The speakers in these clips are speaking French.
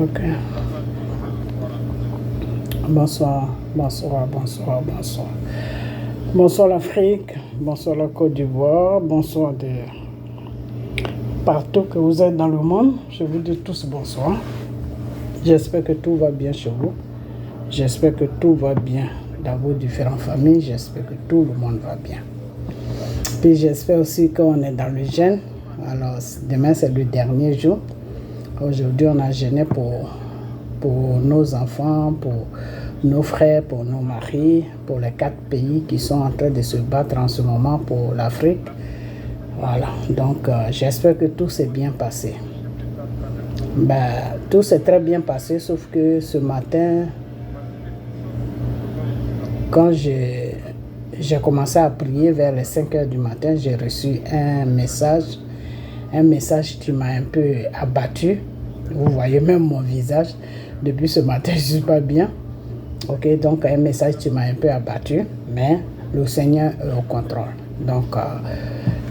Ok. Bonsoir, bonsoir, bonsoir, bonsoir. Bonsoir l'Afrique, bonsoir la Côte d'Ivoire, bonsoir de partout que vous êtes dans le monde. Je vous dis tous bonsoir. J'espère que tout va bien chez vous. J'espère que tout va bien dans vos différentes familles. J'espère que tout le monde va bien. Puis j'espère aussi qu'on est dans le jeûne. Alors demain c'est le dernier jour. Aujourd'hui on a jeûné pour nos enfants, pour nos frères, pour nos maris, pour les 4 pays qui sont en train de se battre en ce moment pour l'Afrique. Voilà, donc j'espère que tout s'est bien passé. Tout s'est très bien passé, sauf que ce matin, quand j'ai commencé à prier vers les 5 heures du matin, j'ai reçu un message qui m'a un peu abattu. Vous voyez même mon visage. Depuis ce matin, je ne suis pas bien. Ok, donc un message qui m'a un peu abattu, mais le Seigneur est au contrôle. Donc,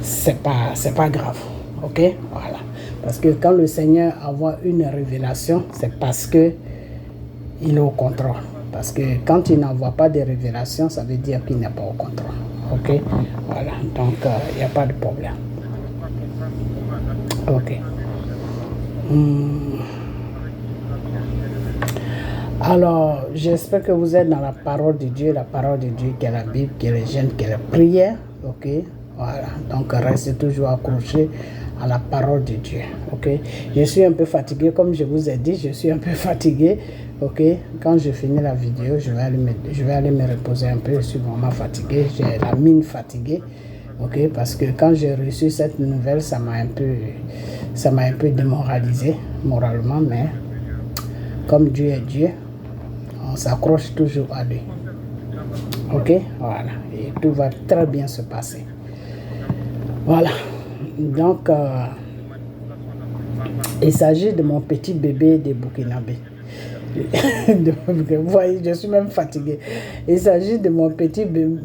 c'est pas grave. Ok, voilà. Parce que quand le Seigneur envoie une révélation, c'est parce que il est au contrôle. Parce que quand il n'envoie pas de révélation, ça veut dire qu'il n'est pas au contrôle. Ok, voilà. Donc, il n'y a pas de problème. Ok. Alors, j'espère que vous êtes dans la parole de Dieu qui est la Bible, qui est le jeûne, qui est la prière. Ok, voilà. Donc, restez toujours accrochés à la parole de Dieu. Ok, je suis un peu fatigué, comme je vous ai dit, je suis un peu fatigué. Ok, quand je finis la vidéo, je vais aller me reposer un peu. Je suis vraiment fatigué, j'ai la mine fatiguée. Ok, parce que quand j'ai reçu cette nouvelle, ça m'a un peu démoralisé moralement, mais comme Dieu est Dieu, on s'accroche toujours à lui. Ok, voilà, et tout va très bien se passer. Voilà, donc il s'agit de mon petit bébé de Burkinabé. Vous voyez, je suis même fatigué. Il s'agit de mon petit bébé,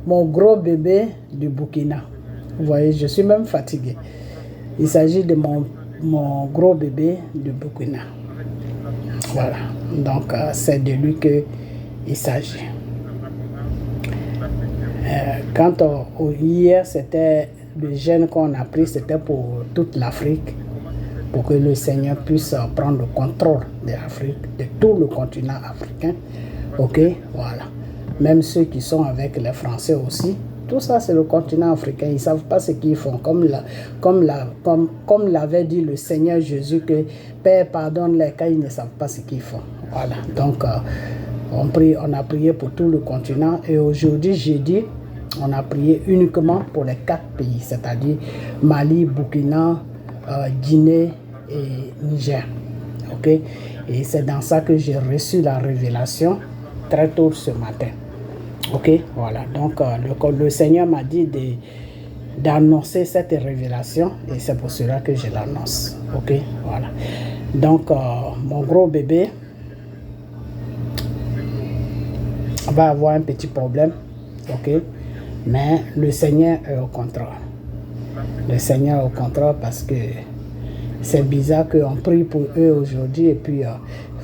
mon gros bébé du Burkina. Vous voyez, je suis même fatigué. Il s'agit de mon gros bébé du Burkina. Voilà, donc c'est de lui qu'il s'agit. Hier, c'était le jeûne qu'on a pris, c'était pour toute l'Afrique, pour que le Seigneur puisse prendre le contrôle de l'Afrique, de tout le continent africain. Ok, voilà. Même ceux qui sont avec les Français aussi, tout ça c'est le continent africain. Ils ne savent pas ce qu'ils font. Comme l'avait dit le Seigneur Jésus, que Père pardonne-les quand ils ne savent pas ce qu'ils font. Voilà. Donc on a prié pour tout le continent. Et aujourd'hui, jeudi, on a prié uniquement pour les 4 pays, c'est-à-dire Mali, Burkina, Guinée et Niger. Ok. Et c'est dans ça que j'ai reçu la révélation très tôt ce matin. Ok, voilà. Donc, le Seigneur m'a dit d'annoncer cette révélation et c'est pour cela que je l'annonce. Ok, voilà. Donc, mon gros bébé va avoir un petit problème. Ok, mais le Seigneur est au contrôle. Le Seigneur est au contrôle parce que c'est bizarre qu'on prie pour eux aujourd'hui et puis,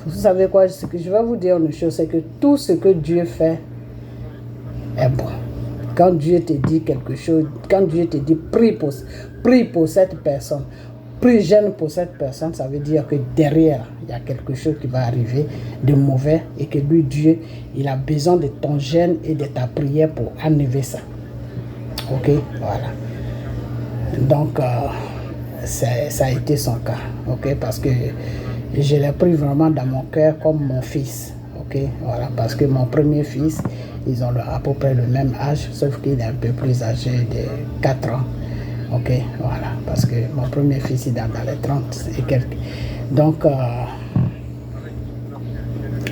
vous savez quoi, ce que je vais vous dire une chose, c'est que tout ce que Dieu fait est bon. Quand Dieu te dit quelque chose, quand Dieu te dit prie pour cette personne, prie, jeûne pour cette personne, ça veut dire que derrière, il y a quelque chose qui va arriver de mauvais et que lui, Dieu, il a besoin de ton jeûne et de ta prière pour enlever ça. Ok, voilà. Donc, ça a été son cas, ok, parce que je l'ai pris vraiment dans mon cœur comme mon fils. Ok, voilà, parce que mon premier fils, ils ont à peu près le même âge, sauf qu'il est un peu plus âgé de 4 ans. Ok, voilà, parce que mon premier fils, il est dans les 30 et quelques. Donc,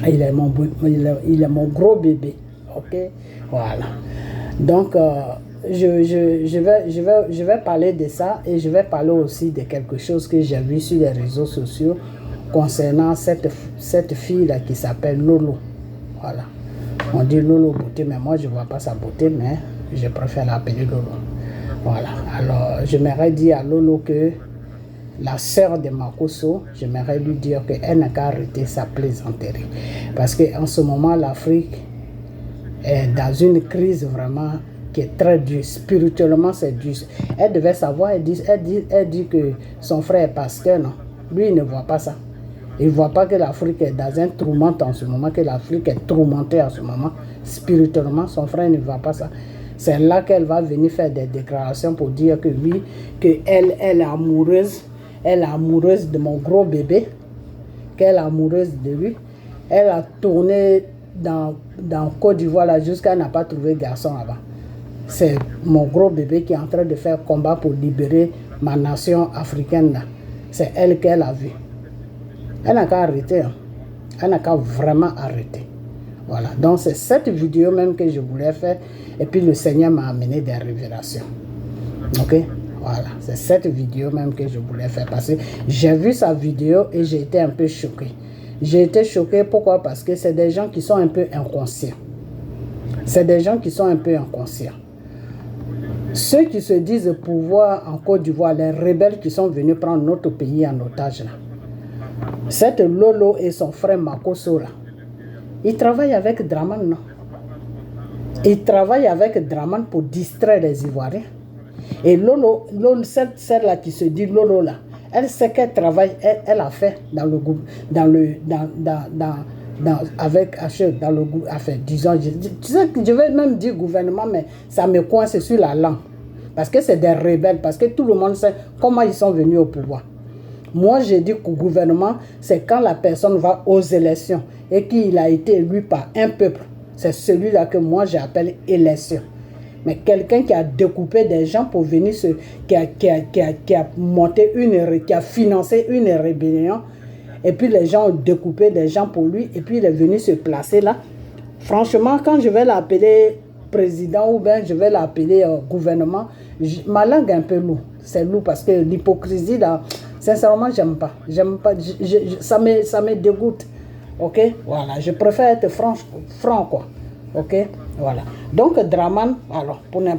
il est mon gros bébé. Ok, voilà. Donc, je vais parler de ça et je vais parler aussi de quelque chose que j'ai vu sur les réseaux sociaux concernant cette fille-là qui s'appelle Lolo. Voilà. On dit Lolo beauté, mais moi je ne vois pas sa beauté, mais je préfère l'appeler Lolo. Voilà. Alors, j'aimerais dire à Lolo que la sœur de Makosso, j'aimerais lui dire qu'elle n'a qu'à arrêter sa plaisanterie. Parce qu'en ce moment, l'Afrique est dans une crise vraiment qui est très dure. Spirituellement, c'est dur. Elle devait savoir, elle dit que son frère est pasteur, non. Lui, il ne voit pas ça. Il ne voit pas que l'Afrique est dans un tourment en ce moment, que l'Afrique est tourmentée en ce moment. Spirituellement, son frère ne voit pas ça. C'est là qu'elle va venir faire des déclarations pour dire que oui, qu'elle est amoureuse. Elle est amoureuse de mon gros bébé. Qu'elle est amoureuse de lui. Elle a tourné dans Côte d'Ivoire là jusqu'à n'a pas trouvé garçon là-bas. C'est mon gros bébé qui est en train de faire combat pour libérer ma nation africaine là. C'est elle qu'elle a vue. Elle n'a qu'à arrêter. Hein. Elle n'a qu'à vraiment arrêter. Voilà. Donc c'est cette vidéo même que je voulais faire. Et puis le Seigneur m'a amené des révélations. Ok? Voilà. C'est cette vidéo même que je voulais faire. Parce que j'ai vu sa vidéo et j'ai été un peu choqué. J'ai été choqué. Pourquoi? Parce que c'est des gens qui sont un peu inconscients. C'est des gens qui sont un peu inconscients. Ceux qui se disent pouvoir en Côte d'Ivoire, les rebelles qui sont venus prendre notre pays en otage là. Cette Lolo et son frère Makosso là, ils travaillent avec Draman, non? Ils travaillent avec Draman pour distraire les Ivoiriens. Et Lolo celle-là qui se dit Lolo là, elle sait qu'elle travaille, elle a fait dans le groupe, avec H, dans le groupe, enfin, disons, tu sais, je vais même dire gouvernement, mais ça me coince sur la langue. Parce que c'est des rebelles, parce que tout le monde sait comment ils sont venus au pouvoir. Moi, j'ai dit qu'au gouvernement, c'est quand la personne va aux élections et qu'il a été élu par un peuple. C'est celui-là que moi, j'appelle élection. Mais quelqu'un qui a découpé des gens pour venir, qui a monté qui a financé une rébellion, et puis les gens ont découpé des gens pour lui, et puis il est venu se placer là. Franchement, quand je vais l'appeler président ou bien je vais l'appeler gouvernement, ma langue est un peu lourde. C'est lourd parce que l'hypocrisie là, sincèrement, j'aime pas. J'aime pas. Ça me dégoûte. Ok? Voilà. Je préfère être franc quoi. Ok? Voilà. Donc, Draman, alors, pour ne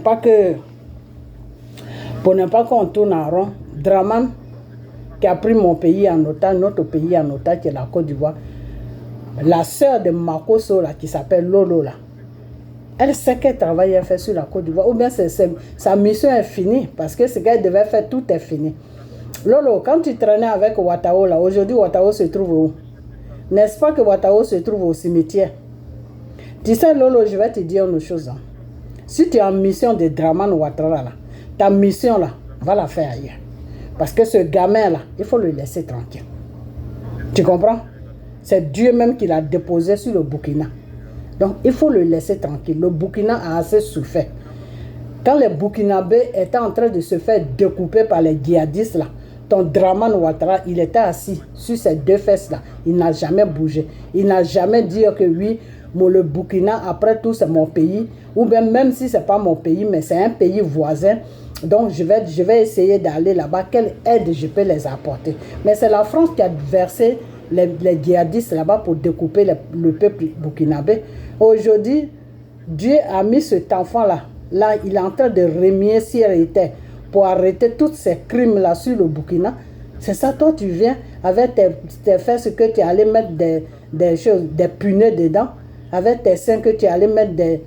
pas qu'on tourne en rond, Draman, qui a pris mon pays en otage, notre pays en otage, qui est la Côte d'Ivoire, la sœur de Makosso, là, qui s'appelle Lolo, là, elle sait qu'elle travaille, elle fait sur la Côte d'Ivoire, ou bien sa mission est finie, parce que ce qu'elle devait faire, tout est fini. Lolo, quand tu traînais avec Ouattao, là, aujourd'hui, Ouattao se trouve où? N'est-ce pas que Ouattao se trouve au cimetière? Tu sais, Lolo, je vais te dire une chose. Hein. Si tu es en mission de Draman Ouattara, là, ta mission, là, va la faire ailleurs. Parce que ce gamin-là, il faut le laisser tranquille. Tu comprends? C'est Dieu même qui l'a déposé sur le Burkina. Donc, il faut le laisser tranquille. Le Burkina a assez souffert. Quand les Burkinabés étaient en train de se faire découper par les djihadistes, là, ton Draman Ouattara, il était assis sur ses deux fesses-là. Il n'a jamais bougé. Il n'a jamais dit que oui, le Burkina, après tout, c'est mon pays. Ou bien, même si ce n'est pas mon pays, mais c'est un pays voisin. Donc, je vais essayer d'aller là-bas. Quelle aide je peux les apporter? Mais c'est la France qui a versé les djihadistes là-bas pour découper le peuple burkinabé. Aujourd'hui, Dieu a mis cet enfant-là. Là, il est en train de remuer ciel et terre pour arrêter tous ces crimes-là sur le Burkina. C'est ça, toi, tu viens avec tes fesses que tu allais mettre des choses, des punais dedans. Avec tes seins que tu allais mettre des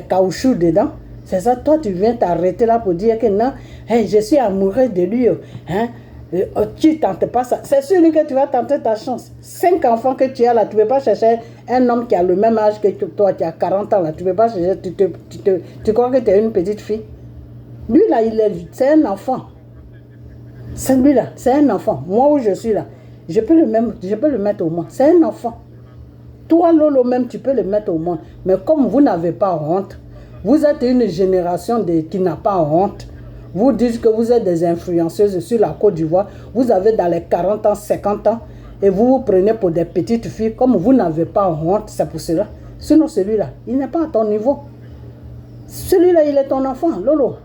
caoutchoucs dedans. C'est ça, toi, tu viens t'arrêter là pour dire que non, hey, je suis amoureux de lui. Hein? Tu ne tentes pas ça. C'est celui que tu vas tenter ta chance. 5 enfants que tu as là, tu ne peux pas chercher un homme qui a le même âge que toi, qui a 40 ans là. Tu ne peux pas chercher, tu crois que tu es une petite fille. Lui là, c'est un enfant. Celui-là, c'est un enfant. Moi où je suis là, je peux le mettre au monde. C'est un enfant. Toi, Lolo, même, tu peux le mettre au monde. Mais comme vous n'avez pas honte, vous êtes une génération qui n'a pas honte. Vous dites que vous êtes des influenceuses sur la Côte d'Ivoire. Vous avez dans les 40 ans, 50 ans. Et vous vous prenez pour des petites filles. Comme vous n'avez pas honte, c'est pour cela. Sinon, celui-là, il n'est pas à ton niveau. Celui-là, il est ton enfant, Lolo.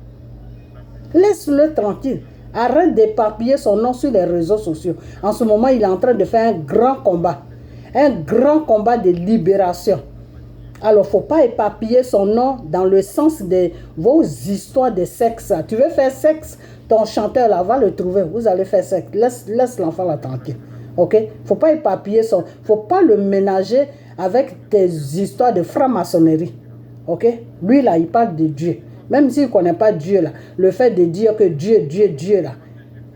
Laisse-le tranquille. Arrête d'éparpiller son nom sur les réseaux sociaux. En ce moment, il est en train de faire un grand combat. Un grand combat de libération. Alors, il ne faut pas éparpiller son nom dans le sens de vos histoires de sexe. Tu veux faire sexe, ton chanteur là, va le trouver. Vous allez faire sexe. Laisse l'enfant là tranquille. Ok? Il ne faut pas éparpiller son... Il ne faut pas le ménager avec des histoires de franc-maçonnerie. Ok? Lui là, il parle de Dieu. Même s'il ne connaît pas Dieu là, le fait de dire que Dieu là,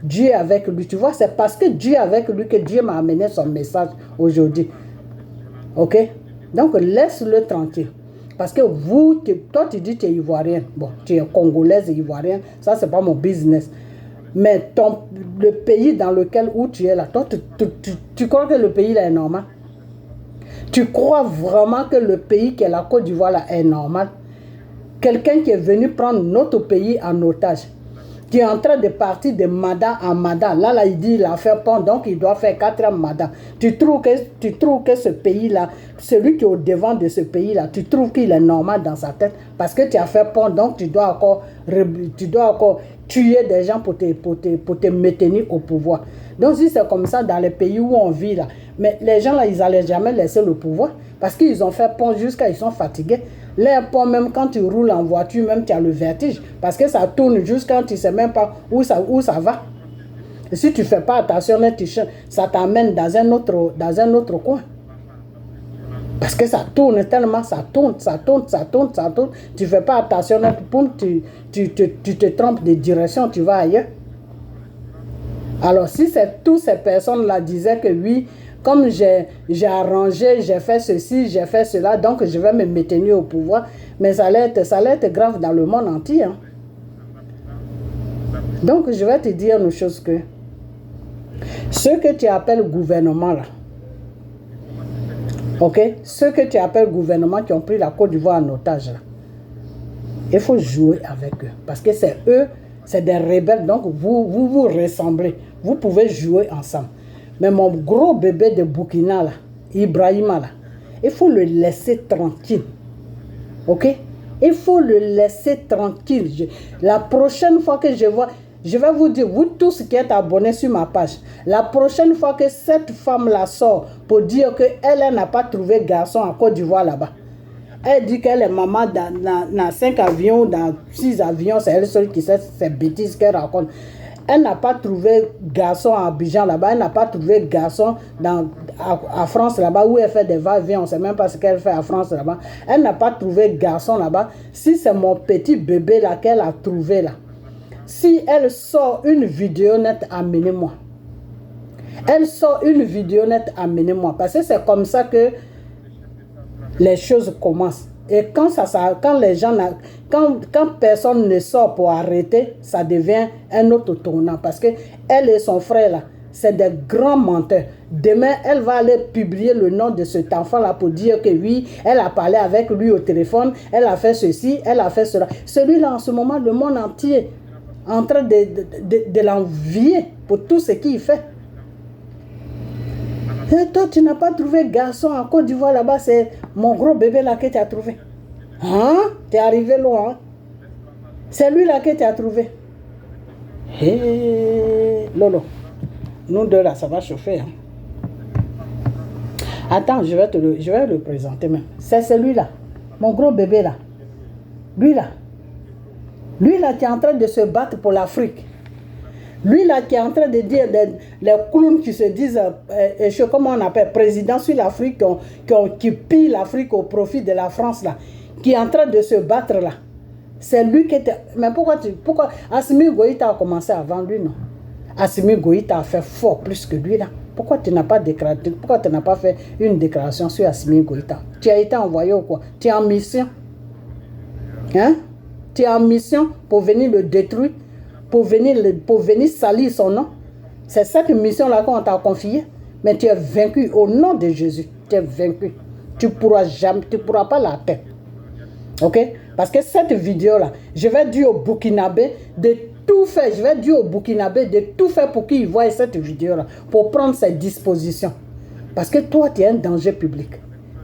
Dieu est avec lui. Tu vois, c'est parce que Dieu est avec lui que Dieu m'a amené son message aujourd'hui. Ok? Donc, laisse-le tranquille. Parce que toi, tu dis que tu es ivoirien. Bon, tu es congolaise et ivoirienne. Ça, ce n'est pas mon business. Mais le pays dans lequel où tu es là, toi, tu crois que le pays là est normal? Tu crois vraiment que le pays qui est la Côte d'Ivoire là est normal? Quelqu'un qui est venu prendre notre pays en otage, qui est en train de partir de Mada en Mada. Là, il dit qu'il a fait pont, donc il doit faire 4 Mada. Tu trouves que ce pays-là, celui qui est au devant de ce pays-là, tu trouves qu'il est normal dans sa tête parce que tu as fait pont, donc tu dois encore tuer des gens pour te maintenir au pouvoir. Donc si c'est comme ça dans les pays où on vit là, mais les gens là, ils n'allaient jamais laisser le pouvoir parce qu'ils ont fait pont jusqu'à ils sont fatigués. Les ponts, même quand tu roules en voiture, même tu as le vertige parce que ça tourne jusqu'à tu ne sais même pas où ça va. Et si tu ne fais pas attention, ça t'amène dans un autre coin. Parce que ça tourne tellement, ça tourne. Tu ne fais pas attention, tu te trompes de direction, tu vas ailleurs. Alors si toutes ces personnes-là disaient que oui, comme j'ai arrangé, j'ai fait ceci, j'ai fait cela, donc je vais me maintenir au pouvoir, mais ça allait être grave dans le monde entier. Hein. Donc je vais te dire une chose que ce que tu appelles gouvernement là, ok, ceux que tu appelles gouvernement qui ont pris la Côte d'Ivoire en otage là, il faut jouer avec eux. Parce que c'est eux, c'est des rebelles, donc vous ressemblez. Vous pouvez jouer ensemble. Mais mon gros bébé de Burkina là, Ibrahima là, il faut le laisser tranquille. Ok? Il faut le laisser tranquille. La prochaine fois que je vais vous dire, vous tous qui êtes abonnés sur ma page, la prochaine fois que cette femme-là sort pour dire qu'elle n'a pas trouvé garçon en Côte d'Ivoire là-bas, elle dit qu'elle est maman dans 5 avions, dans 6 avions, c'est elle seule qui sait ces bêtises qu'elle raconte. Elle n'a pas trouvé garçon à Abidjan là-bas, elle n'a pas trouvé garçon à France là-bas où elle fait des va-et-vient, on ne sait même pas ce qu'elle fait à France là-bas. Elle n'a pas trouvé garçon là-bas. Si c'est mon petit bébé là qu'elle a trouvé là, si elle sort une vidéo nette, amenez-moi. Elle sort une vidéo nette, amenez-moi. Parce que c'est comme ça que les choses commencent. Et quand les gens, quand personne ne sort pour arrêter, ça devient un autre tournant. Parce que elle et son frère là, c'est des grands menteurs. Demain, elle va aller publier le nom de cet enfant-là pour dire que oui, elle a parlé avec lui au téléphone, elle a fait ceci, elle a fait cela. Celui-là, en ce moment, le monde entier est en train de l'envier pour tout ce qu'il fait. Et toi, tu n'as pas trouvé garçon en Côte d'Ivoire là-bas, c'est mon gros bébé là que tu as trouvé. Hein? Tu es arrivé loin. Hein? C'est lui là que tu as trouvé. Hé, Lolo, nous deux là, ça va chauffer. Hein? Attends, je vais le présenter même. C'est celui-là, mon gros bébé là. Lui là qui est en train de se battre pour l'Afrique. Lui là qui est en train de dire les clowns qui se disent, comment on appelle, président sur l'Afrique, qui pillent l'Afrique au profit de la France là, qui est en train de se battre là. C'est lui qui était... Mais pourquoi Assimi Goïta a commencé avant lui, non? Assimi Goïta a fait fort plus que lui là. Pourquoi tu n'as pas fait une déclaration sur Assimi Goïta? Tu as été envoyé ou quoi? Tu es en mission? Hein? Tu es en mission pour venir le détruire? Pour venir salir son nom. C'est cette mission-là qu'on t'a confiée. Mais tu es vaincu au nom de Jésus. Tu es vaincu. Tu ne pourras pas la tête. Ok? Parce que cette vidéo-là, je vais dire au Burkinabé de tout faire. Je vais dire au Burkinabé de tout faire pour qu'il voie cette vidéo-là. Pour prendre ses dispositions. Parce que toi, tu es un danger public.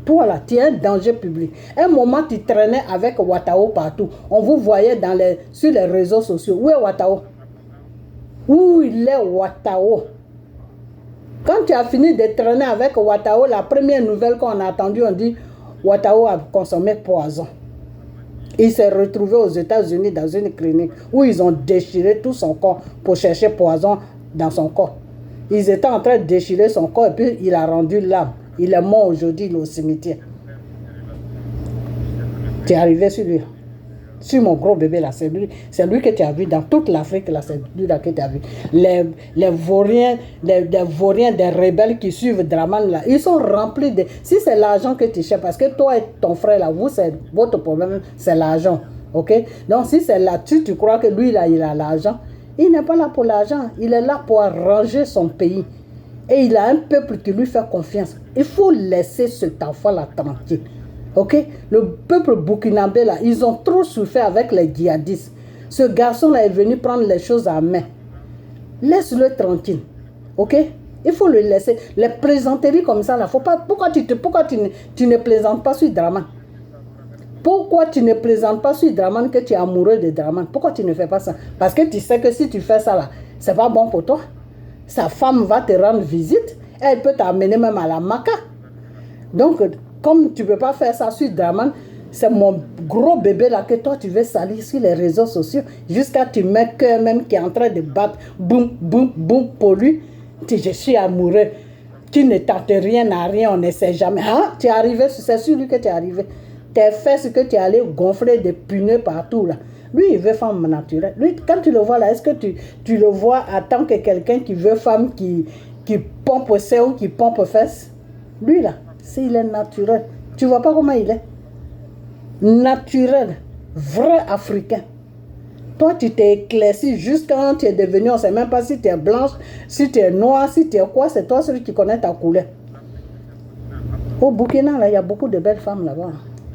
Toi là, tu es un danger public. Un moment, tu traînais avec Ouattao partout. On vous voyait sur les réseaux sociaux. Où est Ouattao? Où il est Ouattao? Quand tu as fini de traîner avec Ouattao, la première nouvelle qu'on a entendue, on dit Ouattara a consommé poison. Il s'est retrouvé aux États-Unis dans une clinique où ils ont déchiré tout son corps pour chercher poison dans son corps. Ils étaient en train de déchirer son corps et puis il a rendu l'âme. Il est mort aujourd'hui, il est au cimetière. Tu es arrivé sur lui. Sur mon gros bébé là, c'est lui que tu as vu dans toute l'Afrique là, c'est lui là que tu as vu. Les vauriens, des rebelles qui suivent Draman là, ils sont remplis de... Si c'est l'argent que tu cherches, parce que toi et ton frère là, vous, c'est votre problème, c'est l'argent. Ok? Donc si c'est là-dessus, tu crois que lui là, il a l'argent. Il n'est pas là pour l'argent, il est là pour arranger son pays. Et il a un peuple qui lui fait confiance. Il faut laisser cet enfant-là tranquille. Ok? Le peuple burkinabé, là, ils ont trop souffert avec les djihadistes. Ce garçon-là est venu prendre les choses en main. Laisse-le tranquille. Ok? Il faut le laisser. Les plaisanteries comme ça, là, faut pas... Pourquoi tu ne plaisantes pas sur Draman? Pourquoi tu ne plaisantes pas sur Draman que tu es amoureux de Draman? Pourquoi tu ne fais pas ça? Parce que tu sais que si tu fais ça, là, c'est pas bon pour toi. Sa femme va te rendre visite. Elle peut t'amener même à la Maka. Donc, comme tu ne peux pas faire ça sur Draman, c'est mon gros bébé là que toi tu veux salir sur les réseaux sociaux jusqu'à tu mets cœur même qui est en train de battre boum, boum, boum pour lui. Je suis amoureux. Tu ne tentes rien à rien, on ne sait jamais. Hein? Tu es arrivé, c'est sur lui que tu es arrivé. Tes fesses que tu es allé gonfler des punais partout là. Lui, il veut femme naturelle. Lui, quand tu le vois là, est-ce que tu le vois en tant que quelqu'un qui veut femme qui pompe sein ou qui pompe fesses? Lui là. S'il est naturel, tu vois pas comment il est? Naturel, vrai africain. Toi, tu t'es éclairci jusqu'à quand tu es devenu, on ne sait même pas si tu es blanche, si tu es noire, si tu es quoi, c'est toi celui qui connaît ta couleur. Au Burkina, là, il y a beaucoup de belles femmes là-bas.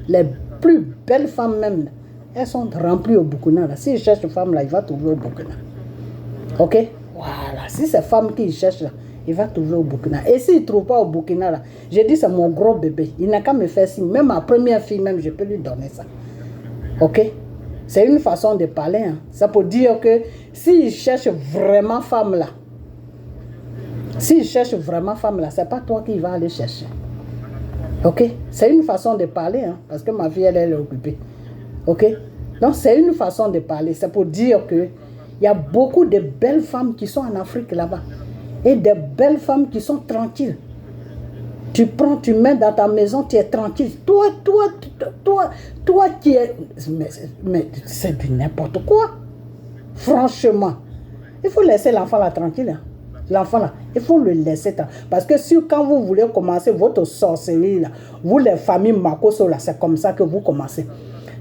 Les plus belles femmes même, elles sont remplies au Burkina. Là. S'il cherche une femme là, il va trouver au Burkina. Ok? Voilà, si c'est femme qui cherche là, il va trouver au Burkina. Et s'il ne trouve pas au Burkina, là, j'ai dit c'est mon gros bébé. Il n'a qu'à me faire signe. Même ma première fille, même, je peux lui donner ça. Ok? C'est une façon de parler. Hein. Ça peut dire que s'il cherche vraiment femme là, c'est pas toi qui vas aller chercher. Ok? C'est une façon de parler. Hein, parce que ma fille, elle est occupée. Ok? Donc, c'est une façon de parler. C'est pour dire que il y a beaucoup de belles femmes qui sont en Afrique là-bas. Et des belles femmes qui sont tranquilles. Tu prends, tu mets dans ta maison, tu es tranquille. Toi qui es... Mais c'est du n'importe quoi. Franchement. Il faut laisser l'enfant là tranquille. Hein. L'enfant là, il faut le laisser. Parce que si quand vous voulez commencer votre sorcellerie là, vous les familles Makoso là, c'est comme ça que vous commencez.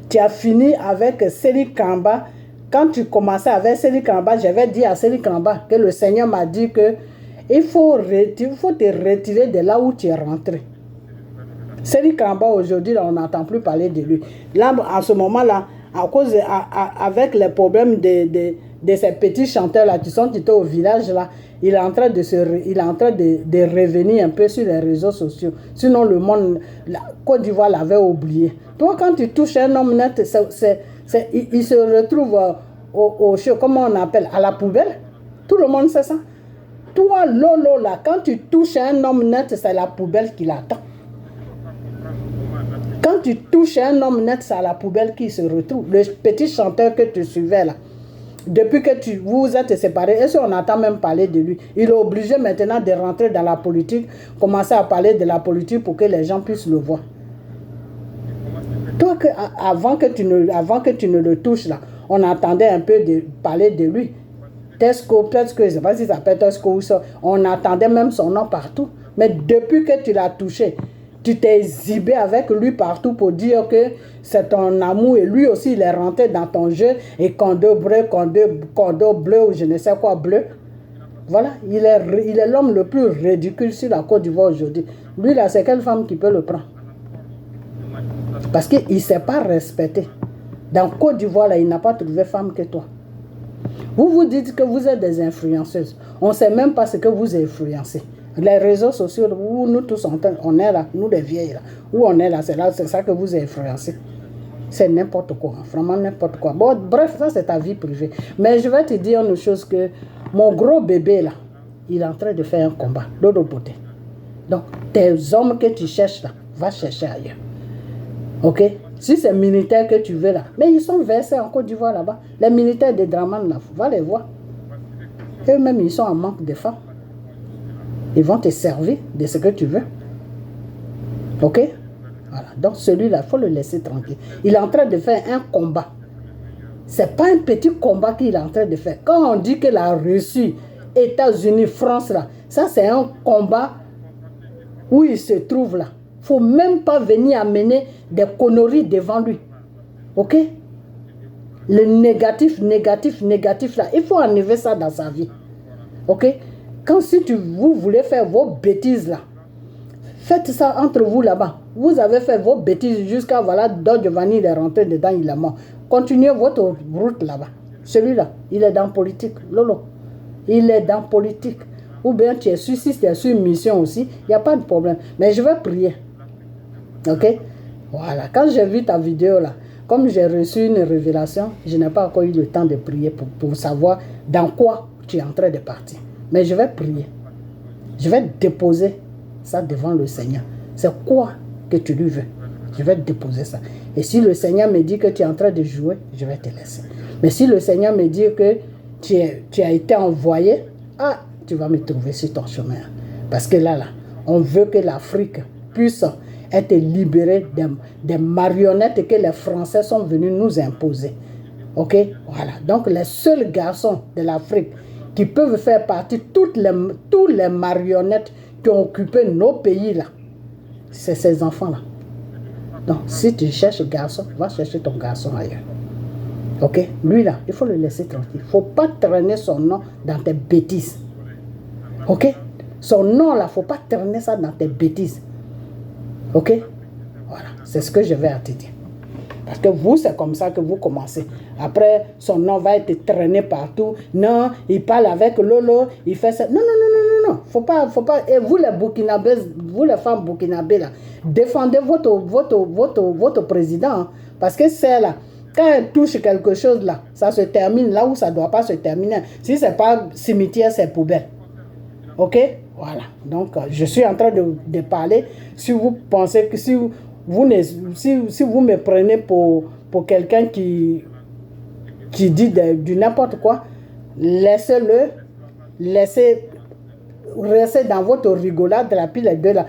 Tu as fini avec Seri Kamba. Quand tu commençais avec Seri Kamba, j'avais dit à Seri Kamba que le Seigneur m'a dit que il faut te retirer de là où tu es rentré. Seri Kamba, aujourd'hui, on n'entend plus parler de lui. Là, à ce moment-là, avec les problèmes de ces petits chanteurs-là qui sont au village, là, il est en train de revenir un peu sur les réseaux sociaux. Sinon, le monde, la Côte d'Ivoire l'avait oublié. Toi, quand tu touches un homme net, il se retrouve comment on appelle, à la poubelle. Tout le monde sait ça. Toi, Lolo, là, quand tu touches un homme net, c'est la poubelle qui l'attend. Quand tu touches un homme net, c'est à la poubelle qui se retrouve. Le petit chanteur que tu suivais là, depuis que vous êtes séparés, est-ce qu'on entend même parler de lui? Il est obligé maintenant de rentrer dans la politique, commencer à parler de la politique pour que les gens puissent le voir. Toi, avant que tu ne le touches là, on entendait un peu parler de lui. Tesco, peut-être que je ne sais pas si ça s'appelle Tesco ou ça, on entendait même son nom partout. Mais depuis que tu l'as touché, tu t'es exhibé avec lui partout pour dire que c'est ton amour et lui aussi il est rentré dans ton jeu et condor bleu ou je ne sais quoi bleu. Voilà, il est l'homme le plus ridicule sur la Côte d'Ivoire aujourd'hui. Lui là, c'est quelle femme qui peut le prendre? Parce qu'il ne s'est pas respecté. Dans Côte d'Ivoire là, il n'a pas trouvé femme que toi. Vous vous dites que vous êtes des influenceuses. On ne sait même pas ce que vous influencez. Les réseaux sociaux, où nous tous, on est là, nous les vieilles là, où on est là, c'est ça que vous influencez. C'est n'importe quoi, vraiment n'importe quoi. Bon, bref, ça c'est ta vie privée. Mais je vais te dire une chose que mon gros bébé là, il est en train de faire un combat de l'autre côté. Donc, tes hommes que tu cherches là, va chercher ailleurs. Ok? Si c'est militaire que tu veux là. Mais ils sont versés en Côte d'Ivoire là-bas. Les militaires de Draman là, va les voir. Eux-mêmes, ils sont en manque de femmes. Ils vont te servir de ce que tu veux. Ok? Voilà. Donc celui-là, il faut le laisser tranquille. Il est en train de faire un combat. Ce n'est pas un petit combat qu'il est en train de faire. Quand on dit que la Russie, États-Unis, France, là, ça c'est un combat où il se trouve là. Il ne faut même pas venir amener des conneries devant lui. Ok? Le négatif, négatif, négatif là, il faut enlever ça dans sa vie. Ok? Quand si vous voulez faire vos bêtises là, faites ça entre vous là-bas. Vous avez fait vos bêtises jusqu'à voilà, Dodge Vanille est rentré dedans, il est mort. Continuez votre route là-bas. Celui-là, il est dans politique. Lolo, il est dans politique. Ou bien tu es sur, si tu es sur une mission aussi, il n'y a pas de problème. Mais je vais prier. Ok? Voilà. Quand j'ai vu ta vidéo là, comme j'ai reçu une révélation, je n'ai pas encore eu le temps de prier pour savoir dans quoi tu es en train de partir. Mais je vais prier. Je vais déposer ça devant le Seigneur. C'est quoi que tu lui veux? Je vais déposer ça. Et si le Seigneur me dit que tu es en train de jouer, je vais te laisser. Mais si le Seigneur me dit que tu as été envoyé, tu vas me trouver sur ton chemin. Parce que là, on veut que l'Afrique puisse être libérée des marionnettes que les Français sont venus nous imposer. Ok? Voilà. Donc, les seuls garçons de l'Afrique qui peuvent faire partie, tous les marionnettes qui ont occupé nos pays là, c'est ces enfants-là. Donc, si tu cherches garçon, va chercher ton garçon ailleurs. Ok? Lui là, il faut le laisser tranquille. Il ne faut pas traîner son nom dans tes bêtises. Ok? Son nom là, il ne faut pas traîner ça dans tes bêtises. Ok? Voilà, c'est ce que je vais te dire. Parce que vous, c'est comme ça que vous commencez. Après, son nom va être traîné partout. Non, il parle avec Lolo, il fait ça. Non, non, non, non, non, non. Faut pas. Et vous, les Burkinabés, vous, les femmes burkinabées, là, défendez votre président. Hein, parce que c'est là, quand elle touche quelque chose là, ça se termine là où ça ne doit pas se terminer. Si ce n'est pas cimetière, c'est poubelle. Ok? Voilà. Donc, je suis en train de parler. Si vous pensez que si vous me prenez pour quelqu'un qui dit du n'importe quoi, laissez-le, restez dans votre rigolade, là, puis les deux là.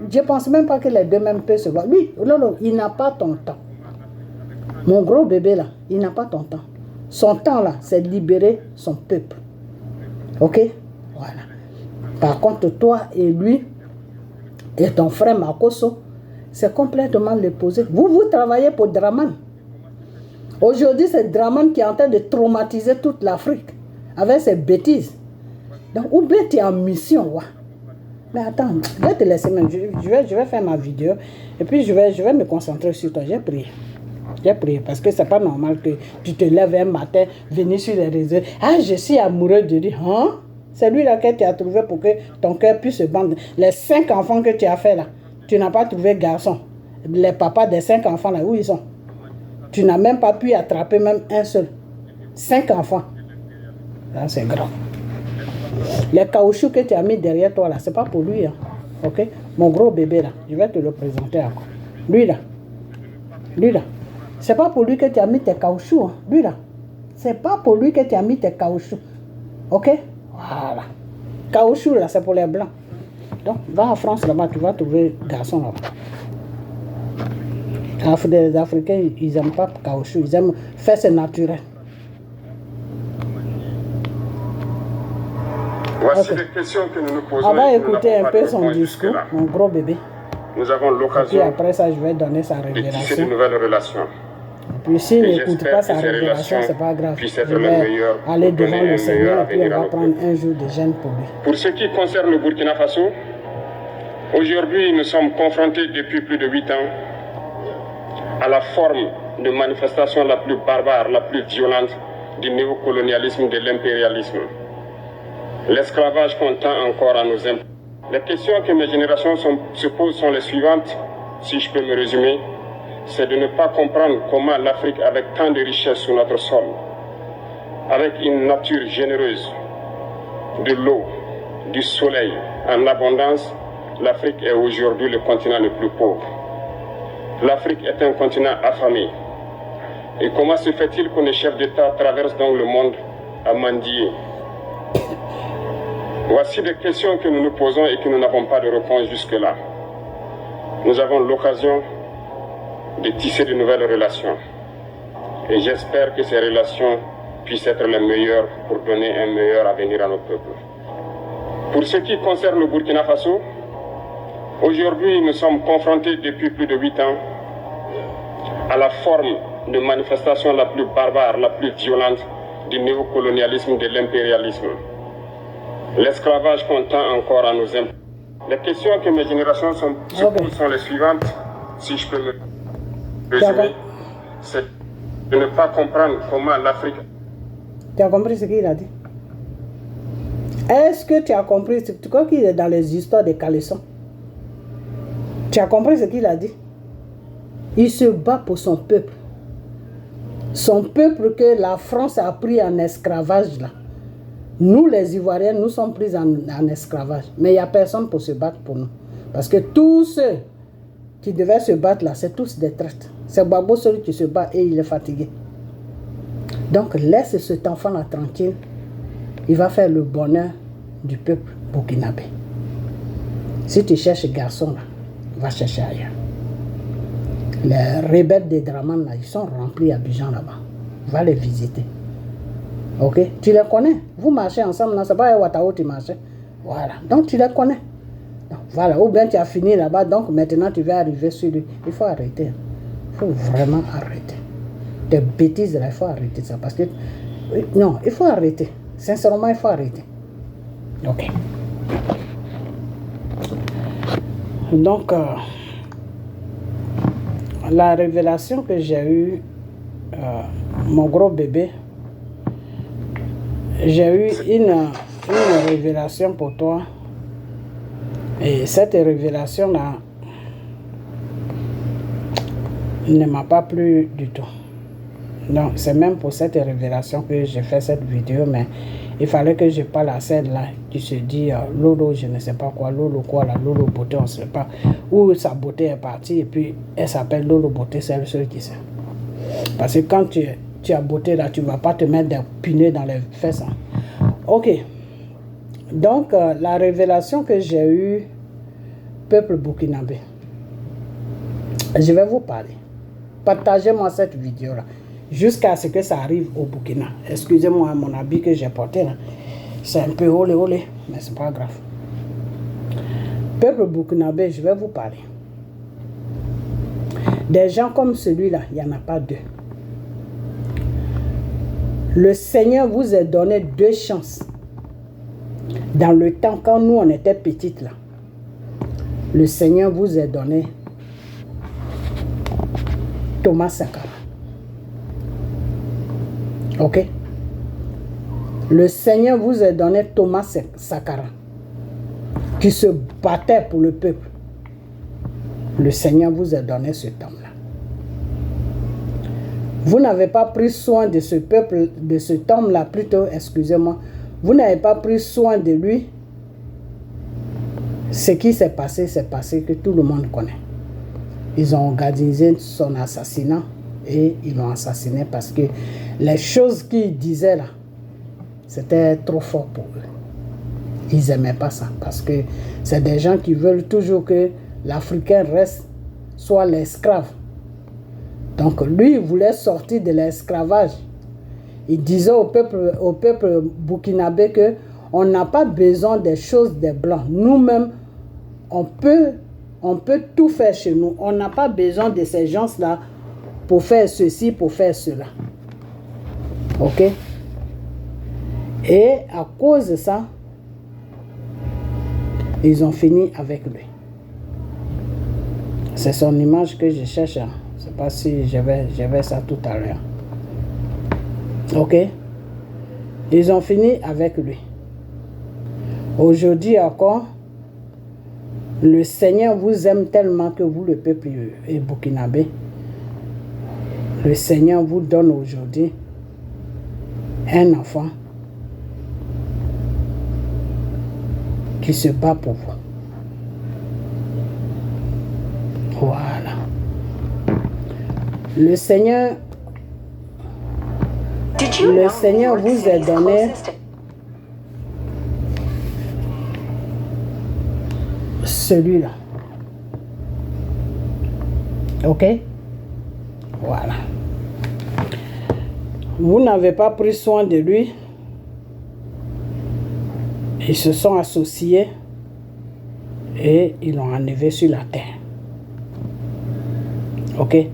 Je ne pense même pas que les deux même peuvent se voir. Lui, non, il n'a pas ton temps. Mon gros bébé là, il n'a pas ton temps. Son temps là, c'est libérer son peuple. Ok? Voilà. Par contre, toi et lui, et ton frère Makoso, c'est complètement l'opposé. Vous travaillez pour Draman. Aujourd'hui, c'est Draman qui est en train de traumatiser toute l'Afrique avec ses bêtises. Donc, ou bien tu es en mission. Ouais. Mais attends, je vais te laisser même. Je vais faire ma vidéo. Et puis, je vais me concentrer sur toi. J'ai prié. J'ai prié parce que c'est pas normal que tu te lèves un matin, venir sur les réseaux. Ah, je suis amoureux de lui. Hein? C'est lui là que tu as trouvé pour que ton cœur puisse se bande. Les 5 enfants que tu as fait là, tu n'as pas trouvé garçon. Les papas des 5 enfants là, où ils sont? Tu n'as même pas pu attraper même un seul. 5 enfants. Là, c'est grave. Les caoutchoucs que tu as mis derrière toi là, c'est pas pour lui. Hein. Ok? Mon gros bébé là, je vais te le présenter encore. Lui là. Lui là. C'est pas pour lui que tu as mis tes caoutchoucs. Hein. Lui là. C'est pas pour lui que tu as mis tes caoutchoucs. Ok? Voilà. Caoutchouc là, c'est pour les blancs. Donc, va en France là-bas, tu vas trouver garçon là-bas. Les Africains, ils n'aiment pas le caoutchouc, ils aiment faire ce naturel. Voici les questions que nous nous posons. On va écouter un peu son discours, mon gros bébé. Nous avons l'occasion. Et puis après ça, je vais donner sa révélation. De tisser de nouvelles relations. Puis s'il n'écoute pas sa révélation, c'est pas grave. Je vais aller devant le Seigneur et puis on va prendre un jour de jeûne pour lui. Pour ce qui concerne le Burkina Faso, aujourd'hui nous sommes confrontés depuis plus de 8 ans à la forme de manifestation la plus barbare, la plus violente du néocolonialisme, de l'impérialisme. L'esclavage qu'on tend encore à nous imposer. Les questions que mes générations se posent sont les suivantes, si je peux me résumer. C'est de ne pas comprendre comment l'Afrique, avec tant de richesses sur notre sol, avec une nature généreuse, de l'eau, du soleil en abondance, l'Afrique est aujourd'hui le continent le plus pauvre. l'Afrique est un continent affamé. Et comment se fait-il que les chefs d'État traversent donc le monde à mendier? Voici des questions que nous nous posons et que nous n'avons pas de réponse jusque-là. Nous avons l'occasion de tisser de nouvelles relations. Et j'espère que ces relations puissent être les meilleures pour donner un meilleur avenir à nos peuples. Pour ce qui concerne le Burkina Faso, aujourd'hui nous sommes confrontés depuis plus de 8 ans à la forme de manifestation la plus barbare, la plus violente du néocolonialisme, de l'impérialisme. L'esclavage qu'on tend encore à nous imposer. Les questions que mes générations se posent sont les suivantes, si je peux me résumer. C'est de ne pas comprendre comment l'Afrique... Tu as compris ce qu'il a dit? Est-ce que tu as compris? Tu crois qu'il est dans les histoires des caleçons? Tu as compris ce qu'il a dit? Il se bat pour son peuple. Son peuple que la France a pris en esclavage là. Nous les Ivoiriens, nous sommes pris en esclavage. Mais il n'y a personne pour se battre pour nous. Parce que tous ceux qui devaient se battre là, c'est tous des traîtres. C'est Gbagbo celui qui se bat et il est fatigué. Donc laisse cet enfant là tranquille. Il va faire le bonheur du peuple burkinabé. Si tu cherches garçon là, va chercher ailleurs. Les rebelles des Draman là, ils sont remplis à Abidjan là-bas. Va les visiter. Ok? Tu les connais. Vous marchez ensemble, non? C'est pas à Ouattao tu marches. Voilà. Donc tu les connais. Donc, voilà. Ou bien tu as fini là-bas, donc maintenant tu vas arriver sur lui. Il faut arrêter. Il faut vraiment arrêter. Tes bêtises là, il faut arrêter ça. Parce que. Non, il faut arrêter. Sincèrement, il faut arrêter. Ok. Donc, la révélation que j'ai eue, mon gros bébé, j'ai eu une révélation pour toi. Et cette révélation-là ne m'a pas plu du tout. Donc, c'est même pour cette révélation que j'ai fait cette vidéo, mais il fallait que je parle à celle-là qui se dit Lolo, je ne sais pas quoi, Lolo quoi, la Lolo Beauté, on ne sait pas où sa beauté est partie, et puis elle s'appelle Lolo Beauté, c'est le seul qui sait. Parce que quand tu as beauté là, tu ne vas pas te mettre des punais dans les fesses. Hein. Ok. Donc, la révélation que j'ai eue, peuple burkinabé, je vais vous parler. Partagez-moi cette vidéo-là. Jusqu'à ce que ça arrive au Burkina. Excusez-moi, mon habit que j'ai porté là. C'est un peu olé olé, mais c'est pas grave. Peuple burkinabé, je vais vous parler. Des gens comme celui-là, il n'y en a pas deux. Le Seigneur vous a donné 2 chances. Dans le temps, quand nous on était petites là, le Seigneur vous a donné Thomas Sankara. Ok? Le Seigneur vous a donné Thomas Sankara, qui se battait pour le peuple. Le Seigneur vous a donné cet homme-là. Vous n'avez pas pris soin de ce peuple, de cet homme-là, plutôt, excusez-moi, vous n'avez pas pris soin de lui. Ce qui s'est passé, c'est passé que tout le monde connaît. Ils ont organisé son assassinat et ils l'ont assassiné parce que les choses qu'il disait là, c'était trop fort pour eux. Ils n'aimaient pas ça parce que c'est des gens qui veulent toujours que l'Africain reste, soit l'esclave. Donc lui, il voulait sortir de l'esclavage. Il disait au peuple burkinabé que on n'a pas besoin des choses des Blancs. Nous-mêmes, on peut tout faire chez nous. On n'a pas besoin de ces gens-là pour faire ceci, pour faire cela. Ok? Et à cause de ça, ils ont fini avec lui. C'est son image que je cherche. Je ne sais pas si j'avais ça tout à l'heure. Ok? Ils ont fini avec lui. Aujourd'hui encore, le Seigneur vous aime tellement que vous, le peuple et burkinabé, le Seigneur vous donne aujourd'hui un enfant qui se bat pour vous. Voilà. Le Seigneur vous a donné celui-là. Ok? Voilà. Vous n'avez pas pris soin de lui. Ils se sont associés et ils l'ont enlevé sur la terre. Ok?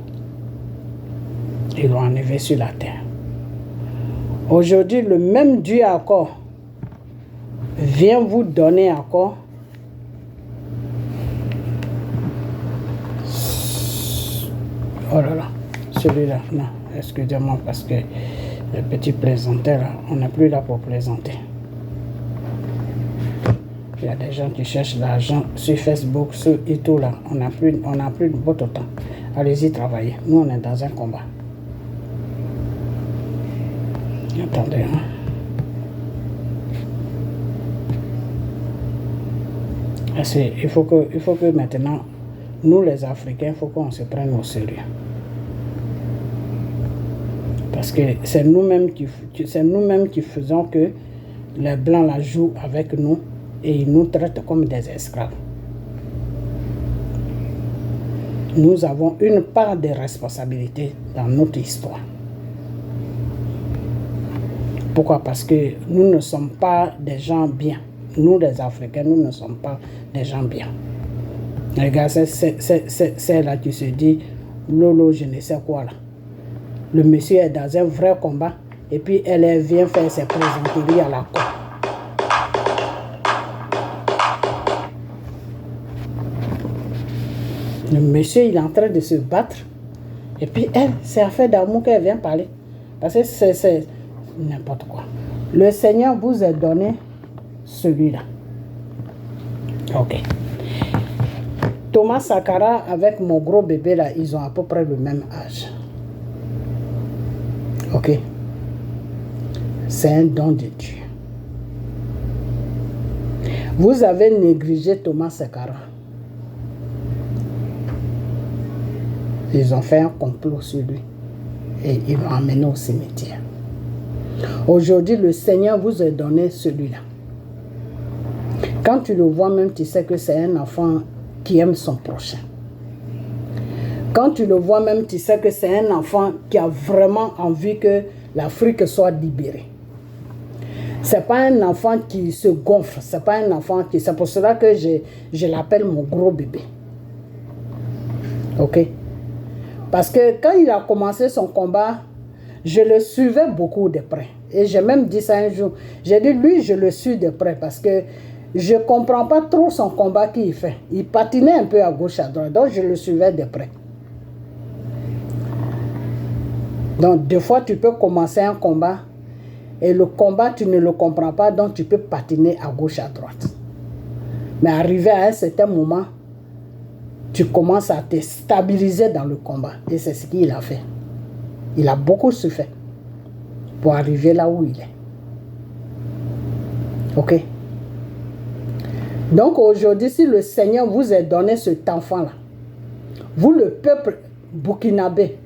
Ils l'ont enlevé sur la terre. Aujourd'hui, le même Dieu encore vient vous donner encore oh là là, celui-là, non, excusez-moi parce que le petit plaisanteur là, on n'est plus là pour plaisanter. Il y a des gens qui cherchent l'argent sur Facebook, sur et tout là, on n'a plus votre temps. Allez-y travailler, nous on est dans un combat. Attendez, hein. Il faut que maintenant, nous les Africains, il faut qu'on se prenne au sérieux. Parce que c'est nous-mêmes qui faisons que les Blancs la jouent avec nous et ils nous traitent comme des esclaves. Nous avons une part de responsabilité dans notre histoire. Pourquoi? Parce que nous ne sommes pas des gens bien. Nous, les Africains, nous ne sommes pas des gens bien. Regarde, c'est là qui se dit, Lolo, je ne sais quoi là. Le monsieur est dans un vrai combat et puis elle vient faire ses plaisanteries à la cour. Le monsieur, il est en train de se battre et puis elle, c'est affaire d'amour qu'elle vient parler. Parce que c'est n'importe quoi. Le Seigneur vous a donné celui-là. Ok. Thomas Sankara avec mon gros bébé là, ils ont à peu près le même âge. Ok. C'est un don de Dieu. Vous avez négligé Thomas Sankara. Ils ont fait un complot sur lui et ils l'ont emmené au cimetière. Aujourd'hui, le Seigneur vous a donné celui-là. Quand tu le vois même, tu sais que c'est un enfant qui aime son prochain. Quand tu le vois même, tu sais que c'est un enfant qui a vraiment envie que l'Afrique soit libérée. C'est pas un enfant qui se gonfle, c'est pas un enfant qui... C'est pour cela que je l'appelle mon gros bébé. Ok? Parce que quand il a commencé son combat, je le suivais beaucoup de près. Et j'ai même dit ça un jour. J'ai dit, lui, je le suis de près parce que je ne comprends pas trop son combat qu'il fait. Il patinait un peu à gauche, à droite. Donc, je le suivais de près. Donc, des fois, tu peux commencer un combat et le combat, tu ne le comprends pas. Donc, tu peux patiner à gauche, à droite. Mais arrivé à un certain moment, tu commences à te stabiliser dans le combat. Et c'est ce qu'il a fait. Il a beaucoup souffert pour arriver là où il est. Ok? Donc aujourd'hui, si le Seigneur vous a donné cet enfant-là, vous le peuple burkinabé,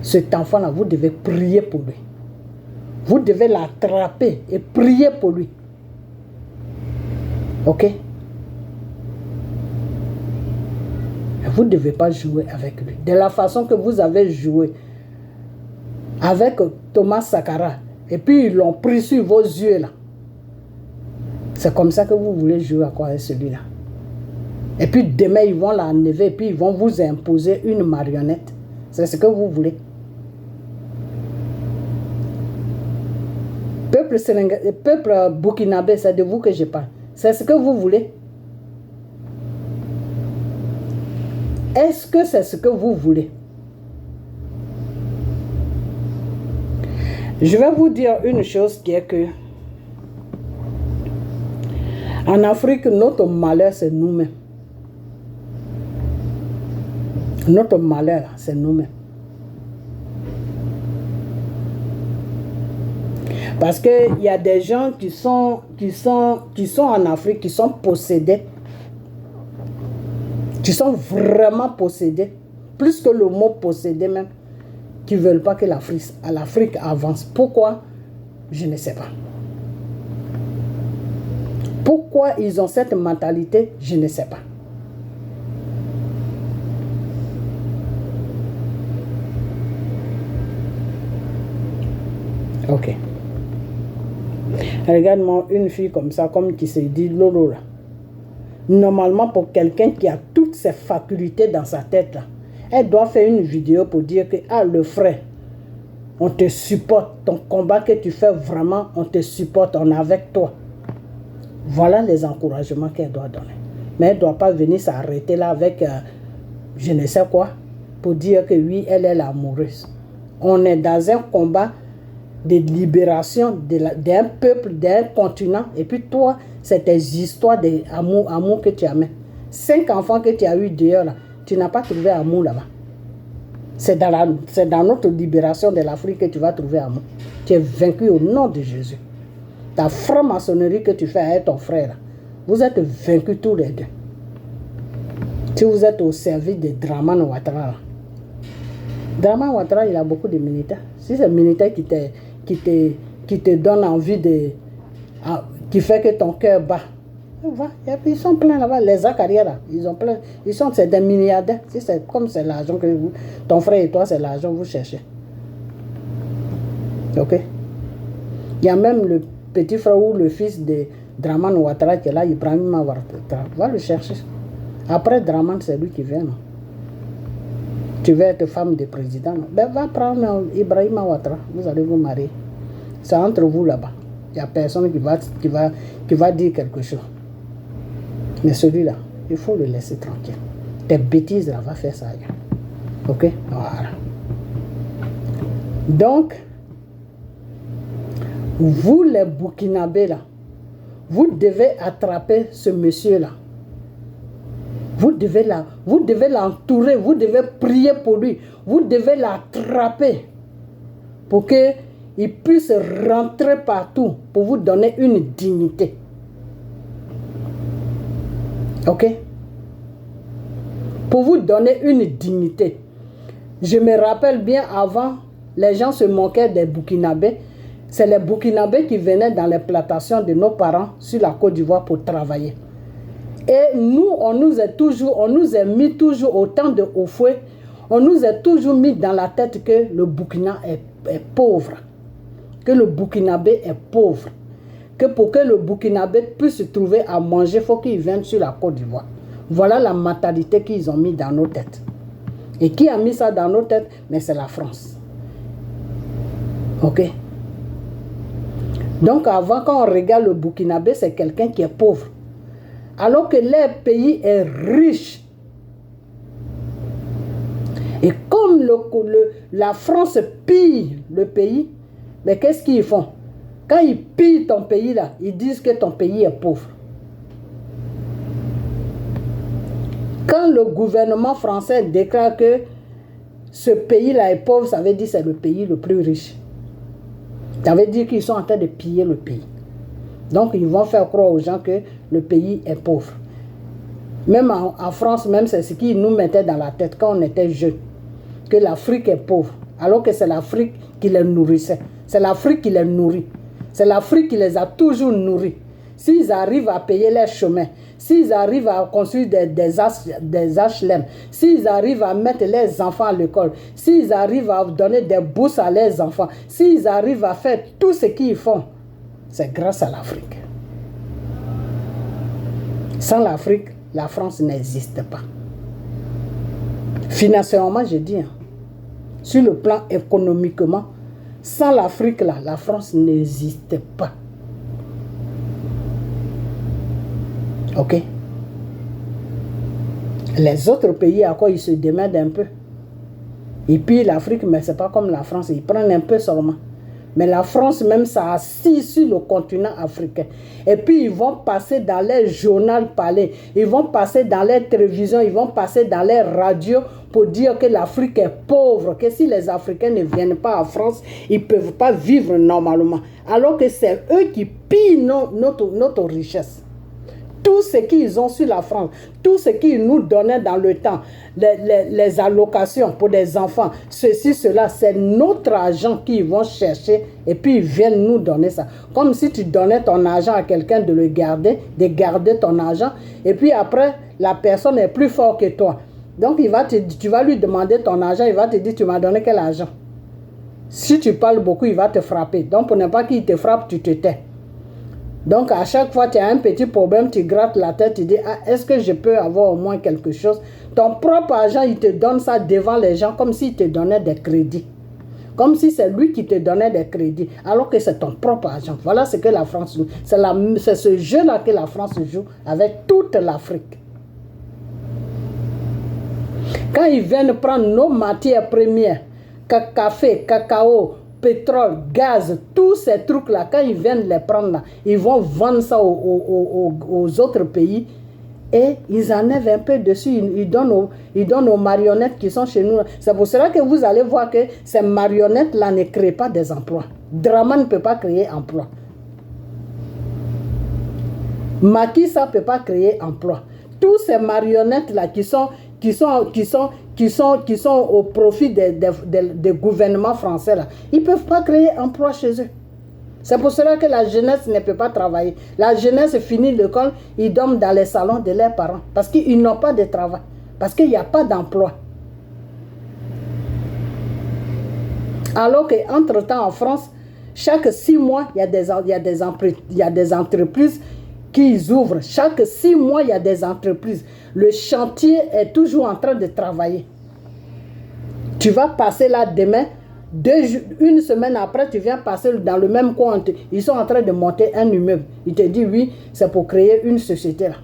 cet enfant-là, vous devez prier pour lui. Vous devez l'attraper et prier pour lui. Ok? Vous ne devez pas jouer avec lui. De la façon que vous avez joué avec Thomas Sankara, et puis ils l'ont pris sur vos yeux là. C'est comme ça que vous voulez jouer à quoi avec celui-là. Et puis demain, ils vont l'enlever et puis ils vont vous imposer une marionnette. C'est ce que vous voulez. Peuple burkinabé, c'est de vous que je parle. C'est ce que vous voulez. Est-ce que c'est ce que vous voulez? Je vais vous dire une chose qui est que en Afrique, notre malheur, c'est nous-mêmes. Notre malheur, c'est nous-mêmes. Parce qu'il y a des gens qui sont en Afrique, qui sont possédés. Qui sont vraiment possédés plus que le mot posséder même, qui ne veulent pas que l'Afrique avance. Pourquoi? Je ne sais pas. Pourquoi ils ont cette mentalité? Je ne sais pas. Ok. Regarde-moi une fille comme ça, comme qui se dit Lolo là. Normalement, pour quelqu'un qui a toutes ses facultés dans sa tête là, elle doit faire une vidéo pour dire que, ah, le frère, on te supporte, ton combat que tu fais vraiment, on te supporte, on est avec toi. Voilà les encouragements qu'elle doit donner. Mais elle ne doit pas venir s'arrêter là avec je ne sais quoi pour dire que oui, elle est l'amoureuse. On est dans un combat de libération d'un peuple, d'un continent. Et puis toi, c'est tes histoires d'amour que tu amènes. 5 enfants que tu as eu dehors, là, tu n'as pas trouvé amour là-bas. C'est dans notre libération de l'Afrique que tu vas trouver amour. Tu es vaincu au nom de Jésus. Ta franc-maçonnerie que tu fais avec ton frère, là, vous êtes vaincus tous les deux. Si vous êtes au service de Dramane Ouattara, Dramane Ouattara, il a beaucoup de militaires. Si c'est le militaire qui te donne envie qui fait que ton cœur bat, ils sont pleins là-bas, les Acariens là, c'est des milliardaires. Si c'est comme c'est l'argent que ton frère et toi, c'est l'argent que vous cherchez. Ok? Il y a même le petit frère ou le fils de Dramane Ouattara qui est là, Ibrahim Ouattara. Va le chercher. Après Dramane, c'est lui qui vient. Non? Tu veux être femme de président, non? Ben va prendre Ibrahim Ouattara, vous allez vous marier. C'est entre vous là-bas. Il n'y a personne qui va dire quelque chose. Mais celui-là, il faut le laisser tranquille. Tes bêtises, là, va faire ça. Ok? Voilà. Donc, vous les Burkinabés, là, vous devez attraper ce monsieur-là. Vous devez l'entourer, vous devez prier pour lui, vous devez l'attraper pour qu'il puisse rentrer partout, pour vous donner une dignité. Ok? Pour vous donner une dignité. Je me rappelle bien avant, les gens se moquaient des Burkinabés. C'est les Burkinabés qui venaient dans les plantations de nos parents sur la Côte d'Ivoire pour travailler. Et nous, on nous a mis toujours au temps de Houphouët, on nous a toujours mis dans la tête que le Burkina est pauvre, que le Burkinabé est pauvre, que pour que le Burkinabé puisse trouver à manger, il faut qu'il vienne sur la Côte d'Ivoire. Voilà la mentalité qu'ils ont mis dans nos têtes. Et qui a mis ça dans nos têtes? Mais c'est la France. Ok? Donc avant, quand on regarde le Burkinabé, c'est quelqu'un qui est pauvre. Alors que leur pays est riche. Et comme la France pille le pays, mais qu'est-ce qu'ils font? Quand ils pillent ton pays là, ils disent que ton pays est pauvre. Quand le gouvernement français déclare que ce pays-là est pauvre, ça veut dire que c'est le pays le plus riche. Ça veut dire qu'ils sont en train de piller le pays. Donc, ils vont faire croire aux gens que le pays est pauvre. Même en France, même c'est ce qu'ils nous mettaient dans la tête quand on était jeunes, que l'Afrique est pauvre, alors que c'est l'Afrique qui les nourrissait. C'est l'Afrique qui les nourrit. C'est l'Afrique qui les a toujours nourris. S'ils arrivent à payer leurs chemins, s'ils arrivent à construire des HLM, s'ils arrivent à mettre les enfants à l'école, s'ils arrivent à donner des bourses à leurs enfants, s'ils arrivent à faire tout ce qu'ils font, c'est grâce à l'Afrique. Sans l'Afrique, la France n'existe pas. Financièrement, je dis, sur le plan économiquement, sans l'Afrique, là, la France n'existe pas. Ok? Les autres pays, à quoi ils se démerdent un peu. Et puis l'Afrique, mais ce n'est pas comme la France, ils prennent un peu seulement. Mais la France même, ça assis sur le continent africain. Et puis ils vont passer dans les journaux parler, ils vont passer dans les télévisions, ils vont passer dans les radios pour dire que l'Afrique est pauvre, que si les Africains ne viennent pas en France, ils ne peuvent pas vivre normalement. Alors que c'est eux qui pillent notre richesse. Tout ce qu'ils ont sur la France, tout ce qu'ils nous donnaient dans le temps, les allocations pour des enfants, ceci, cela, c'est notre argent qu'ils vont chercher et puis ils viennent nous donner ça. Comme si tu donnais ton argent à quelqu'un de garder ton argent et puis après, la personne est plus forte que toi. Donc, tu vas lui demander ton argent, il va te dire, tu m'as donné quel argent? Si tu parles beaucoup, il va te frapper. Donc, pour ne pas qu'il te frappe, tu te tais. Donc, à chaque fois, tu as un petit problème, tu grattes la tête, tu dis, ah, est-ce que je peux avoir au moins quelque chose? Ton propre argent, il te donne ça devant les gens comme s'il te donnait des crédits. Comme si c'est lui qui te donnait des crédits, alors que c'est ton propre argent. Voilà ce que la France joue. C'est ce jeu-là que la France joue avec toute l'Afrique. Quand ils viennent prendre nos matières premières, café, cacao, pétrole, gaz, tous ces trucs-là, quand ils viennent les prendre là, ils vont vendre ça aux autres pays et ils enlèvent un peu dessus, ils donnent aux marionnettes qui sont chez nous. C'est pour cela que vous allez voir que ces marionnettes-là ne créent pas des emplois. Drama ne peut pas créer emploi. Macky Sall ne peut pas créer emploi. Tous ces marionnettes-là qui sont au profit des gouvernements français, là, ils ne peuvent pas créer emploi chez eux. C'est pour cela que la jeunesse ne peut pas travailler. La jeunesse finit l'école, ils dorment dans les salons de leurs parents. Parce qu'ils n'ont pas de travail. Parce qu'il n'y a pas d'emploi. Alors qu'entre-temps, en France, chaque 6 mois, il y a des entreprises qui ouvrent. Chaque 6 mois, il y a des entreprises. Le chantier est toujours en train de travailler. Tu vas passer là demain, une semaine après, tu viens passer dans le même coin. Ils sont en train de monter un immeuble. Ils te disent, oui, c'est pour créer une société là.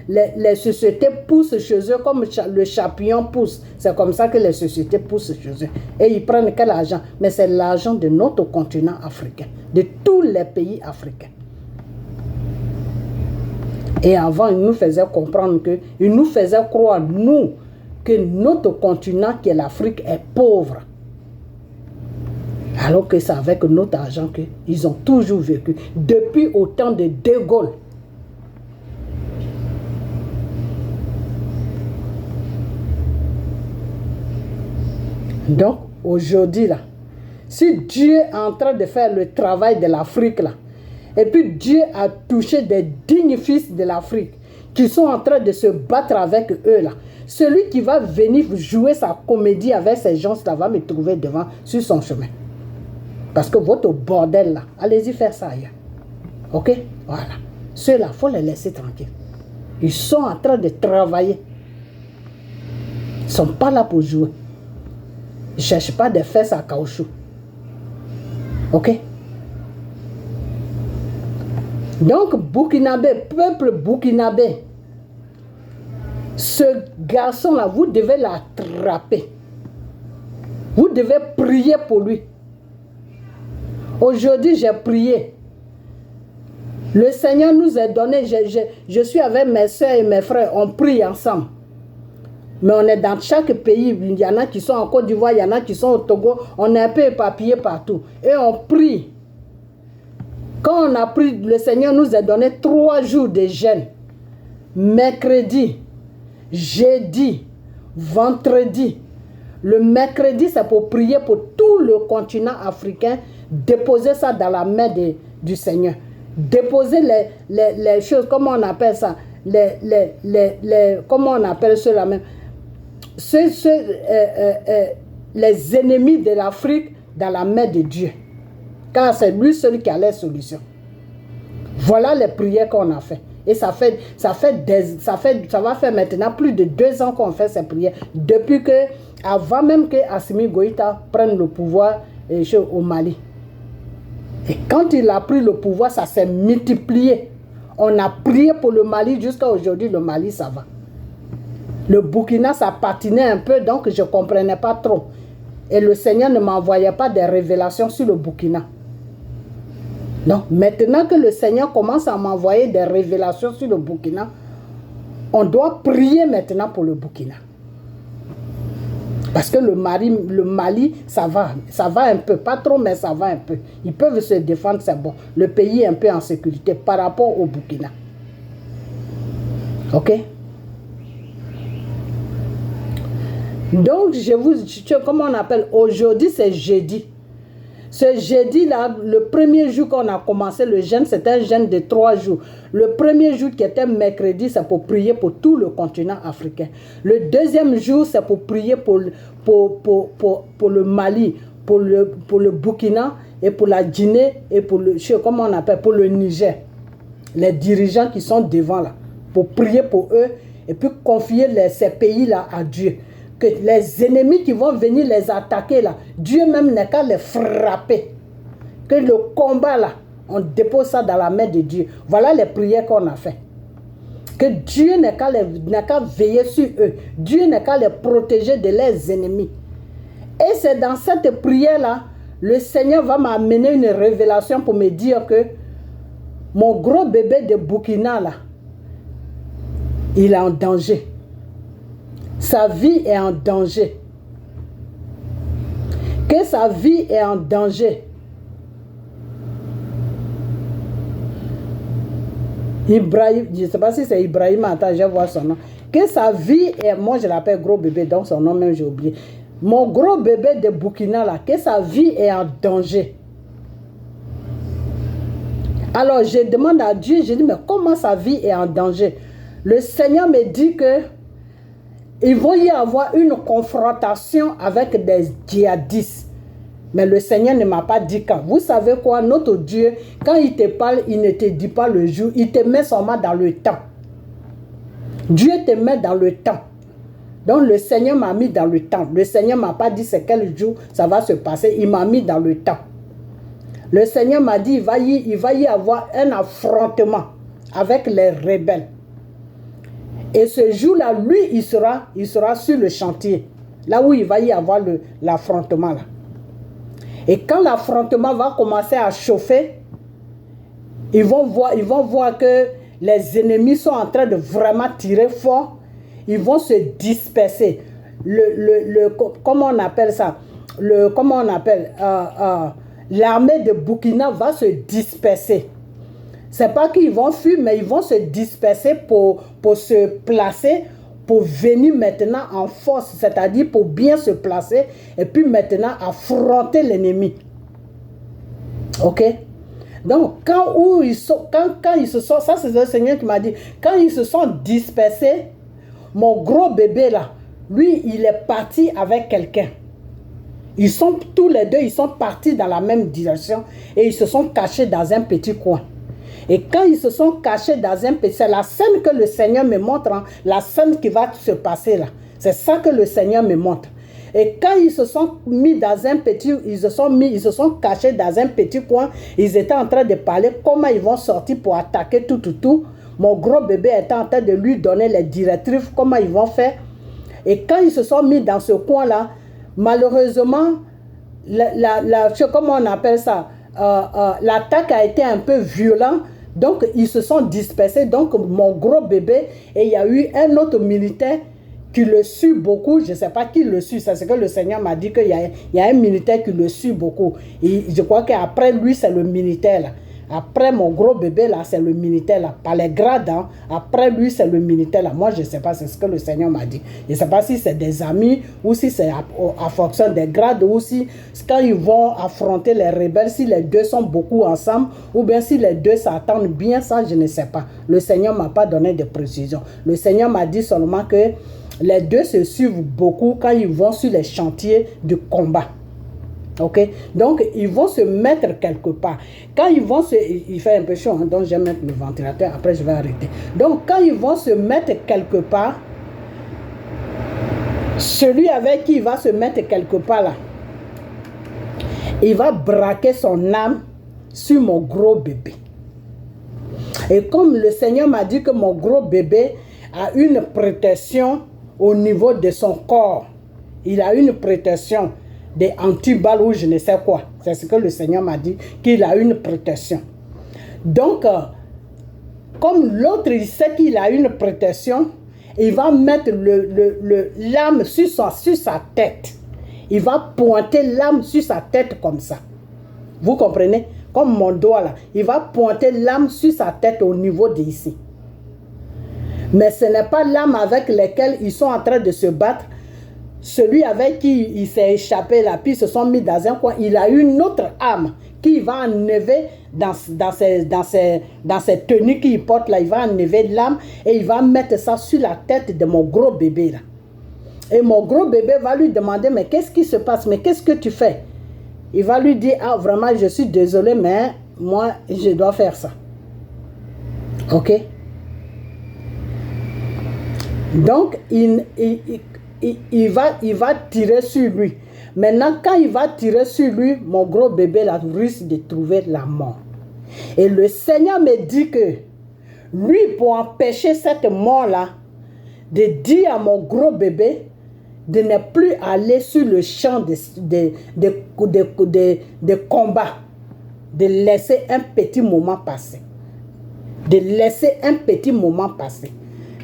Les sociétés poussent chez eux comme le champignon pousse. C'est comme ça que les sociétés poussent chez eux. Et ils prennent quel argent? Mais c'est l'argent de notre continent africain, de tous les pays africains. Et avant, ils nous faisaient comprendre ils nous faisaient croire, nous, que notre continent, qui est l'Afrique, est pauvre. Alors que c'est avec notre argent qu'ils ont toujours vécu. Depuis au temps de De Gaulle. Donc, aujourd'hui, là, si Dieu est en train de faire le travail de l'Afrique, là, et puis Dieu a touché des dignes fils de l'Afrique qui sont en train de se battre avec eux, là, celui qui va venir jouer sa comédie avec ces gens-là va me trouver devant sur son chemin. Parce que votre bordel, là, allez-y faire ça ailleurs. Ok? Voilà. Ceux-là, il faut les laisser tranquilles. Ils sont en train de travailler. Ils ne sont pas là pour jouer. Ils ne cherchent pas des fesses à caoutchouc. Ok? Donc, Burkinabé, peuple burkinabé, ce garçon-là, vous devez l'attraper. Vous devez prier pour lui. Aujourd'hui, j'ai prié. Le Seigneur nous a donné, je suis avec mes soeurs et mes frères, on prie ensemble. Mais on est dans chaque pays, il y en a qui sont en Côte d'Ivoire, il y en a qui sont au Togo, on est un peu éparpillés partout. Et on prie. Quand on a pris, le Seigneur nous a donné 3 jours de jeûne. Mercredi, jeudi, vendredi. Le mercredi, c'est pour prier pour tout le continent africain. Déposer ça dans la main du Seigneur. Déposer les choses, comment on appelle ça? Comment on appelle cela même? Les ennemis de l'Afrique dans la main de Dieu. Car c'est lui seul qui a les solutions. Voilà les prières qu'on a fait. Et ça va faire maintenant plus de 2 ans qu'on fait ces prières. Depuis que, avant même que Assimi Goïta prenne le pouvoir au Mali. Et quand il a pris le pouvoir, ça s'est multiplié. On a prié pour le Mali jusqu'à aujourd'hui, le Mali, ça va. Le Burkina, ça patinait un peu, donc je ne comprenais pas trop. Et le Seigneur ne m'envoyait pas des révélations sur le Burkina. Donc, maintenant que le Seigneur commence à m'envoyer des révélations sur le Burkina, on doit prier maintenant pour le Burkina. Parce que le Mali, ça va un peu, pas trop, mais ça va un peu. Ils peuvent se défendre, c'est bon. Le pays est un peu en sécurité par rapport au Burkina. Ok? Donc, comment on appelle? Aujourd'hui, c'est jeudi. Ce jeudi-là, le premier jour qu'on a commencé le jeûne, c'était un jeûne de 3 jours. Le premier jour qui était mercredi, c'est pour prier pour tout le continent africain. Le deuxième jour, c'est pour prier pour le Mali, pour le Burkina et pour la Guinée et pour comment on appelle, pour le Niger. Les dirigeants qui sont devant là, pour prier pour eux et puis confier ces pays-là à Dieu. Que les ennemis qui vont venir les attaquer là, Dieu même n'est qu'à les frapper. Que le combat là, on dépose ça dans la main de Dieu. Voilà les prières qu'on a fait. Que Dieu n'est qu'à veiller sur eux. Dieu n'est qu'à les protéger de leurs ennemis. Et c'est dans cette prière là, le Seigneur va m'amener une révélation pour me dire que mon gros bébé de Burkina là, il est en danger. Sa vie est en danger. Que sa vie est en danger. Ibrahim, je ne sais pas si c'est Ibrahim, attends, je vais voir son nom. Que sa vie est, moi je l'appelle gros bébé, donc son nom même j'ai oublié. Mon gros bébé de Burkina là, que sa vie est en danger. Alors je demande à Dieu, je dis mais comment sa vie est en danger? Le Seigneur me dit que il va y avoir une confrontation avec des djihadistes. Mais le Seigneur ne m'a pas dit quand. Vous savez quoi? Notre Dieu, quand il te parle, il ne te dit pas le jour. Il te met seulement dans le temps. Dieu te met dans le temps. Donc le Seigneur m'a mis dans le temps. Le Seigneur ne m'a pas dit c'est quel jour ça va se passer. Il m'a mis dans le temps. Le Seigneur m'a dit il va y avoir un affrontement avec les rebelles. Et ce jour-là, lui, il sera sur le chantier. Là où il va y avoir l'affrontement. Là. Et quand l'affrontement va commencer à chauffer, ils vont voir que les ennemis sont en train de vraiment tirer fort. Ils vont se disperser. Comment on appelle ça? L'armée de Burkina va se disperser. C'est pas qu'ils vont fuir, mais ils vont se disperser pour se placer, pour venir maintenant en force, c'est-à-dire pour bien se placer et puis maintenant affronter l'ennemi. Ok? Donc, quand ils se sont, ça c'est le Seigneur qui m'a dit, quand ils se sont dispersés, mon gros bébé là, lui, il est parti avec quelqu'un. Ils sont tous les deux, ils sont partis dans la même direction et ils se sont cachés dans un petit coin. Et quand ils se sont cachés dans un petit... C'est la scène que le Seigneur me montre, hein, la scène qui va se passer là. C'est ça que le Seigneur me montre. Et quand ils se sont mis dans un petit... Ils se sont cachés dans un petit coin. Ils étaient en train de parler comment ils vont sortir pour attaquer tout. Mon gros bébé était en train de lui donner les directives, comment ils vont faire. Et quand ils se sont mis dans ce coin-là, malheureusement, comment on appelle ça? L'attaque a été un peu violente. Donc, ils se sont dispersés. Donc, mon gros bébé, et il y a eu un autre militaire qui le suit beaucoup. Je ne sais pas qui le suit. C'est ce que le Seigneur m'a dit, qu'il y a un militaire qui le suit beaucoup. Et je crois qu'après lui, c'est le militaire là. Après mon gros bébé là, c'est le militaire là. Pas les grades, hein. Après lui, c'est le militaire là. Moi, je ne sais pas, c'est ce que le Seigneur m'a dit. Je ne sais pas si c'est des amis ou si c'est à fonction des grades ou si quand ils vont affronter les rebelles, si les deux sont beaucoup ensemble ou bien si les deux s'attendent bien, ça, je ne sais pas. Le Seigneur ne m'a pas donné de précision. Le Seigneur m'a dit seulement que les deux se suivent beaucoup quand ils vont sur les chantiers de combat. Ok, donc ils vont se mettre quelque part. Quand ils vont il fait un peu chaud, hein, donc je vais mettre le ventilateur, après je vais arrêter. Donc quand ils vont se mettre quelque part, celui avec qui il va se mettre quelque part là, il va braquer son âme sur mon gros bébé. Et comme le Seigneur m'a dit que mon gros bébé a une protection au niveau de son corps, il a une protection des antiballes ou je ne sais quoi. C'est ce que le Seigneur m'a dit, qu'il a une protection. Donc, comme l'autre, il sait qu'il a une protection, il va mettre l'âme sur sa tête. Il va pointer l'âme sur sa tête comme ça. Vous comprenez? Comme mon doigt là. Il va pointer l'âme sur sa tête au niveau d'ici. Mais ce n'est pas l'âme avec laquelle ils sont en train de se battre. Celui avec qui il s'est échappé là, puis ils se sont mis dans un coin. Il a une autre âme qui va enlever dans ses tenues qu'il porte là. Il va enlever l'âme et il va mettre ça sur la tête de mon gros bébé là. Et mon gros bébé va lui demander, mais qu'est-ce qui se passe? Mais qu'est-ce que tu fais? Il va lui dire, ah vraiment, je suis désolé, mais moi, je dois faire ça. Ok? Donc, il va tirer sur lui. Maintenant, quand il va tirer sur lui, mon gros bébé là, risque de trouver la mort. Et le Seigneur me dit que lui, pour empêcher cette mort-là, de dire à mon gros bébé de ne plus aller sur le champ de combat, de laisser un petit moment passer. De laisser un petit moment passer.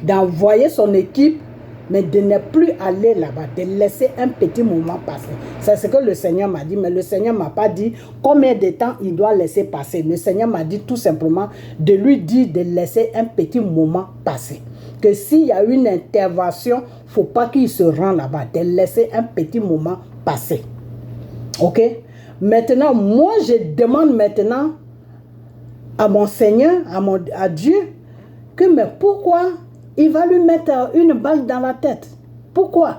D'envoyer son équipe, mais de ne plus aller là-bas, de laisser un petit moment passer. C'est ce que le Seigneur m'a dit, mais le Seigneur ne m'a pas dit combien de temps il doit laisser passer. Le Seigneur m'a dit tout simplement de lui dire de laisser un petit moment passer. Que s'il y a une intervention, il ne faut pas qu'il se rende là-bas, de laisser un petit moment passer. Ok? Maintenant, moi, je demande maintenant à mon Seigneur, à Dieu, que mais pourquoi il va lui mettre une balle dans la tête? Pourquoi?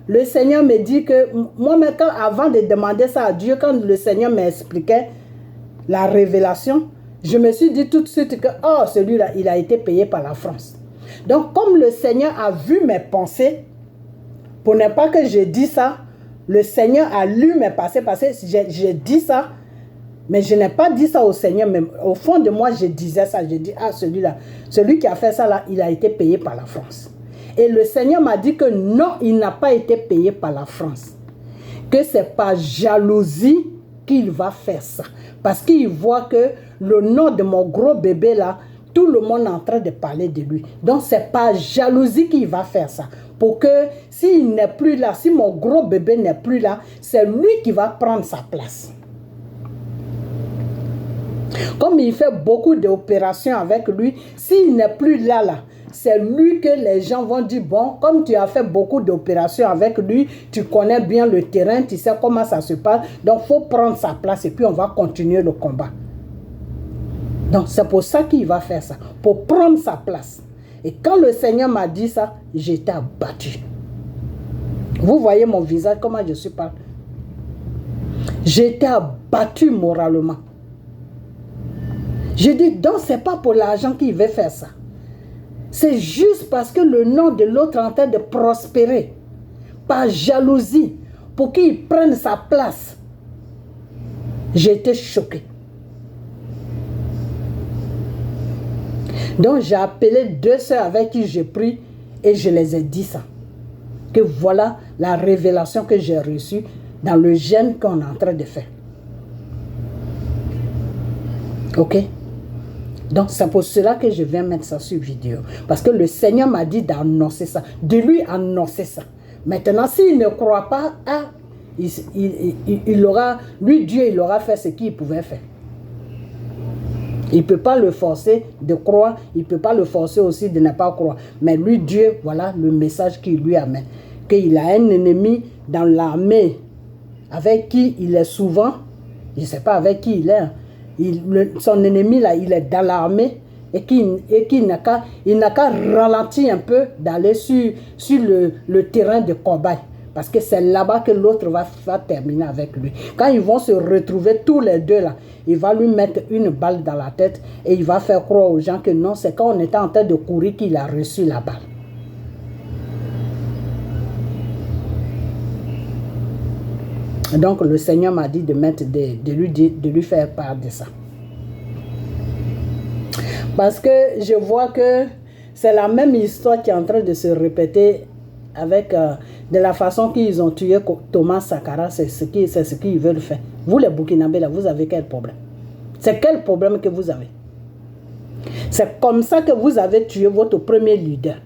Le Seigneur me dit que, moi, avant de demander ça à Dieu, quand le Seigneur m'expliquait la révélation, je me suis dit tout de suite que, oh, celui-là, il a été payé par la France. Donc, comme le Seigneur a vu mes pensées, pour ne pas que je dise ça, le Seigneur a lu mes pensées, parce que j'ai dit ça, mais je n'ai pas dit ça au Seigneur, mais au fond de moi, je disais ça. Je dis, ah, celui-là, celui qui a fait ça là, il a été payé par la France. Et le Seigneur m'a dit que non, il n'a pas été payé par la France. Que c'est par jalousie qu'il va faire ça. Parce qu'il voit que le nom de mon gros bébé là, tout le monde est en train de parler de lui. Donc, c'est par jalousie qu'il va faire ça. Pour que s'il n'est plus là, si mon gros bébé n'est plus là, c'est lui qui va prendre sa place. Comme il fait beaucoup d'opérations avec lui, s'il n'est plus là, c'est lui que les gens vont dire, bon, comme tu as fait beaucoup d'opérations avec lui, tu connais bien le terrain, tu sais comment ça se passe, donc il faut prendre sa place et puis on va continuer le combat. Donc c'est pour ça qu'il va faire ça, pour prendre sa place. Et quand le Seigneur m'a dit ça, j'étais abattu. Vous voyez mon visage, comment je suis pas. J'étais abattu moralement. Je dis, donc c'est pas pour l'argent qu'il veut faire ça. C'est juste parce que le nom de l'autre est en train de prospérer. Par jalousie. Pour qu'il prenne sa place. J'ai été choqué. Donc j'ai appelé 2 sœurs avec qui j'ai pris et je les ai dit ça. Que voilà la révélation que j'ai reçue dans le jeûne qu'on est en train de faire. Ok? Donc c'est pour cela que je viens mettre ça sur vidéo. Parce que le Seigneur m'a dit d'annoncer ça. De lui annoncer ça. Maintenant, s'il ne croit pas, il aura, lui Dieu, il aura fait ce qu'il pouvait faire. Il ne peut pas le forcer de croire, il ne peut pas le forcer aussi de ne pas croire. Mais lui, Dieu, voilà le message qu'il lui amène. Qu'il a un ennemi dans l'armée avec qui il est souvent, je ne sais pas avec qui il est, son ennemi là, il est dans l'armée et qu'il n'a qu'à ralentir un peu d'aller sur le terrain de combat. Parce que c'est là-bas que l'autre va terminer avec lui. Quand ils vont se retrouver tous les deux là, il va lui mettre une balle dans la tête et il va faire croire aux gens que non, c'est quand on était en train de courir qu'il a reçu la balle. Donc le Seigneur m'a dit de lui faire part de ça. Parce que je vois que c'est la même histoire qui est en train de se répéter avec de la façon qu'ils ont tué Thomas Sankara, c'est ce qu'ils veulent faire. Vous les Burkinabés là, vous avez quel problème? C'est quel problème que vous avez? C'est comme ça que vous avez tué votre premier leader.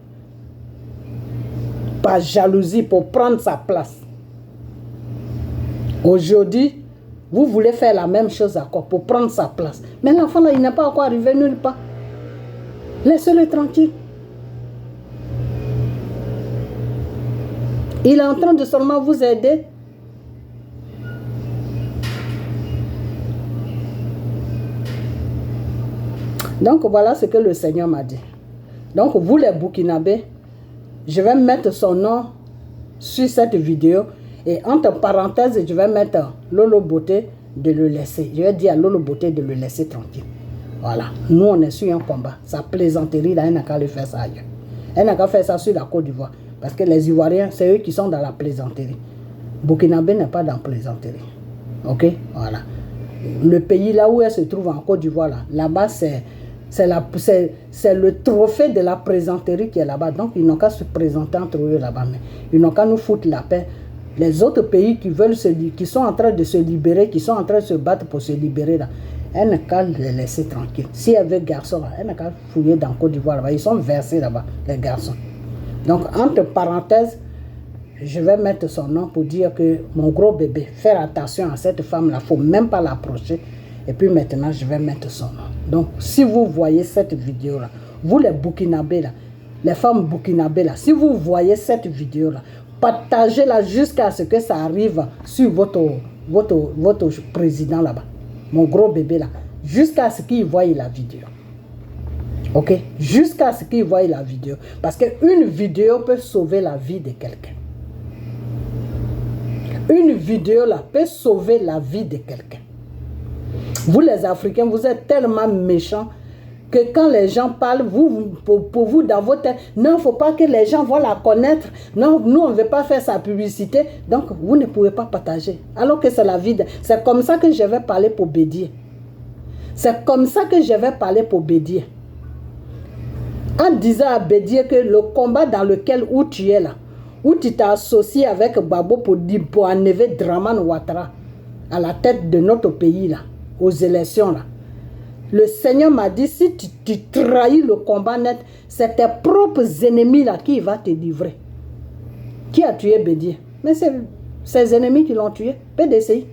par jalousie pour prendre sa place. Aujourd'hui, vous voulez faire la même chose encore pour prendre sa place. Mais l'enfant là, il n'est pas encore arrivé nulle part. Laissez-le tranquille. Il est en train de seulement vous aider. Donc voilà ce que le Seigneur m'a dit. Donc vous les Burkinabés, je vais mettre son nom sur cette vidéo. Et entre parenthèses, je vais mettre Lolo Beauté de le laisser. Je vais dire à Lolo Beauté de le laisser tranquille. Voilà. Nous, on est sur un combat. Sa plaisanterie, là, elle n'a qu'à le faire ça ailleurs. Elle n'a qu'à faire ça sur la Côte d'Ivoire. Parce que les Ivoiriens, c'est eux qui sont dans la plaisanterie. Burkinabé n'est pas dans la plaisanterie. Ok? Voilà. Le pays là où elle se trouve en Côte d'Ivoire, là-bas, c'est le trophée de la plaisanterie qui est là-bas. Donc, ils n'ont qu'à se présenter entre eux là-bas. Mais ils n'ont qu'à nous foutre la paix. Les autres pays qui sont en train de se libérer, qui sont en train de se battre pour se libérer, là, elle n'a qu'à les laisser tranquilles. Si elle veut garçons, elle n'a qu'à fouiller dans Côte d'Ivoire là-bas. Ils sont versés là-bas, les garçons. Donc, entre parenthèses, je vais mettre son nom pour dire que mon gros bébé, faire attention à cette femme-là, il ne faut même pas l'approcher. Et puis maintenant, je vais mettre son nom. Donc, si vous voyez cette vidéo-là, vous les Burkinabés là, les femmes Burkinabés là, si vous voyez cette vidéo-là, partagez-la jusqu'à ce que ça arrive sur votre président là-bas, mon gros bébé là, jusqu'à ce qu'il voie la vidéo. Ok? Jusqu'à ce qu'il voie la vidéo. Parce qu'une vidéo peut sauver la vie de quelqu'un. Une vidéo là peut sauver la vie de quelqu'un. Vous les Africains, vous êtes tellement méchants que quand les gens parlent, pour vous dans votre tête, non, il ne faut pas que les gens vont la connaître. Non, nous, on ne veut pas faire sa publicité. Donc, vous ne pouvez pas partager. Alors que c'est la vie. C'est comme ça que je vais parler pour Bédier. C'est comme ça que je vais parler pour Bédier. En disant à Bédier que le combat dans lequel où tu es là, où tu t'es associé avec Babo pour enlever Dramane Ouattara à la tête de notre pays là, aux élections là. Le Seigneur m'a dit, si tu trahis le combat net, c'est tes propres ennemis là qui va te livrer. Qui a tué Bédier? Mais c'est ses ennemis qui l'ont tué. PDCI.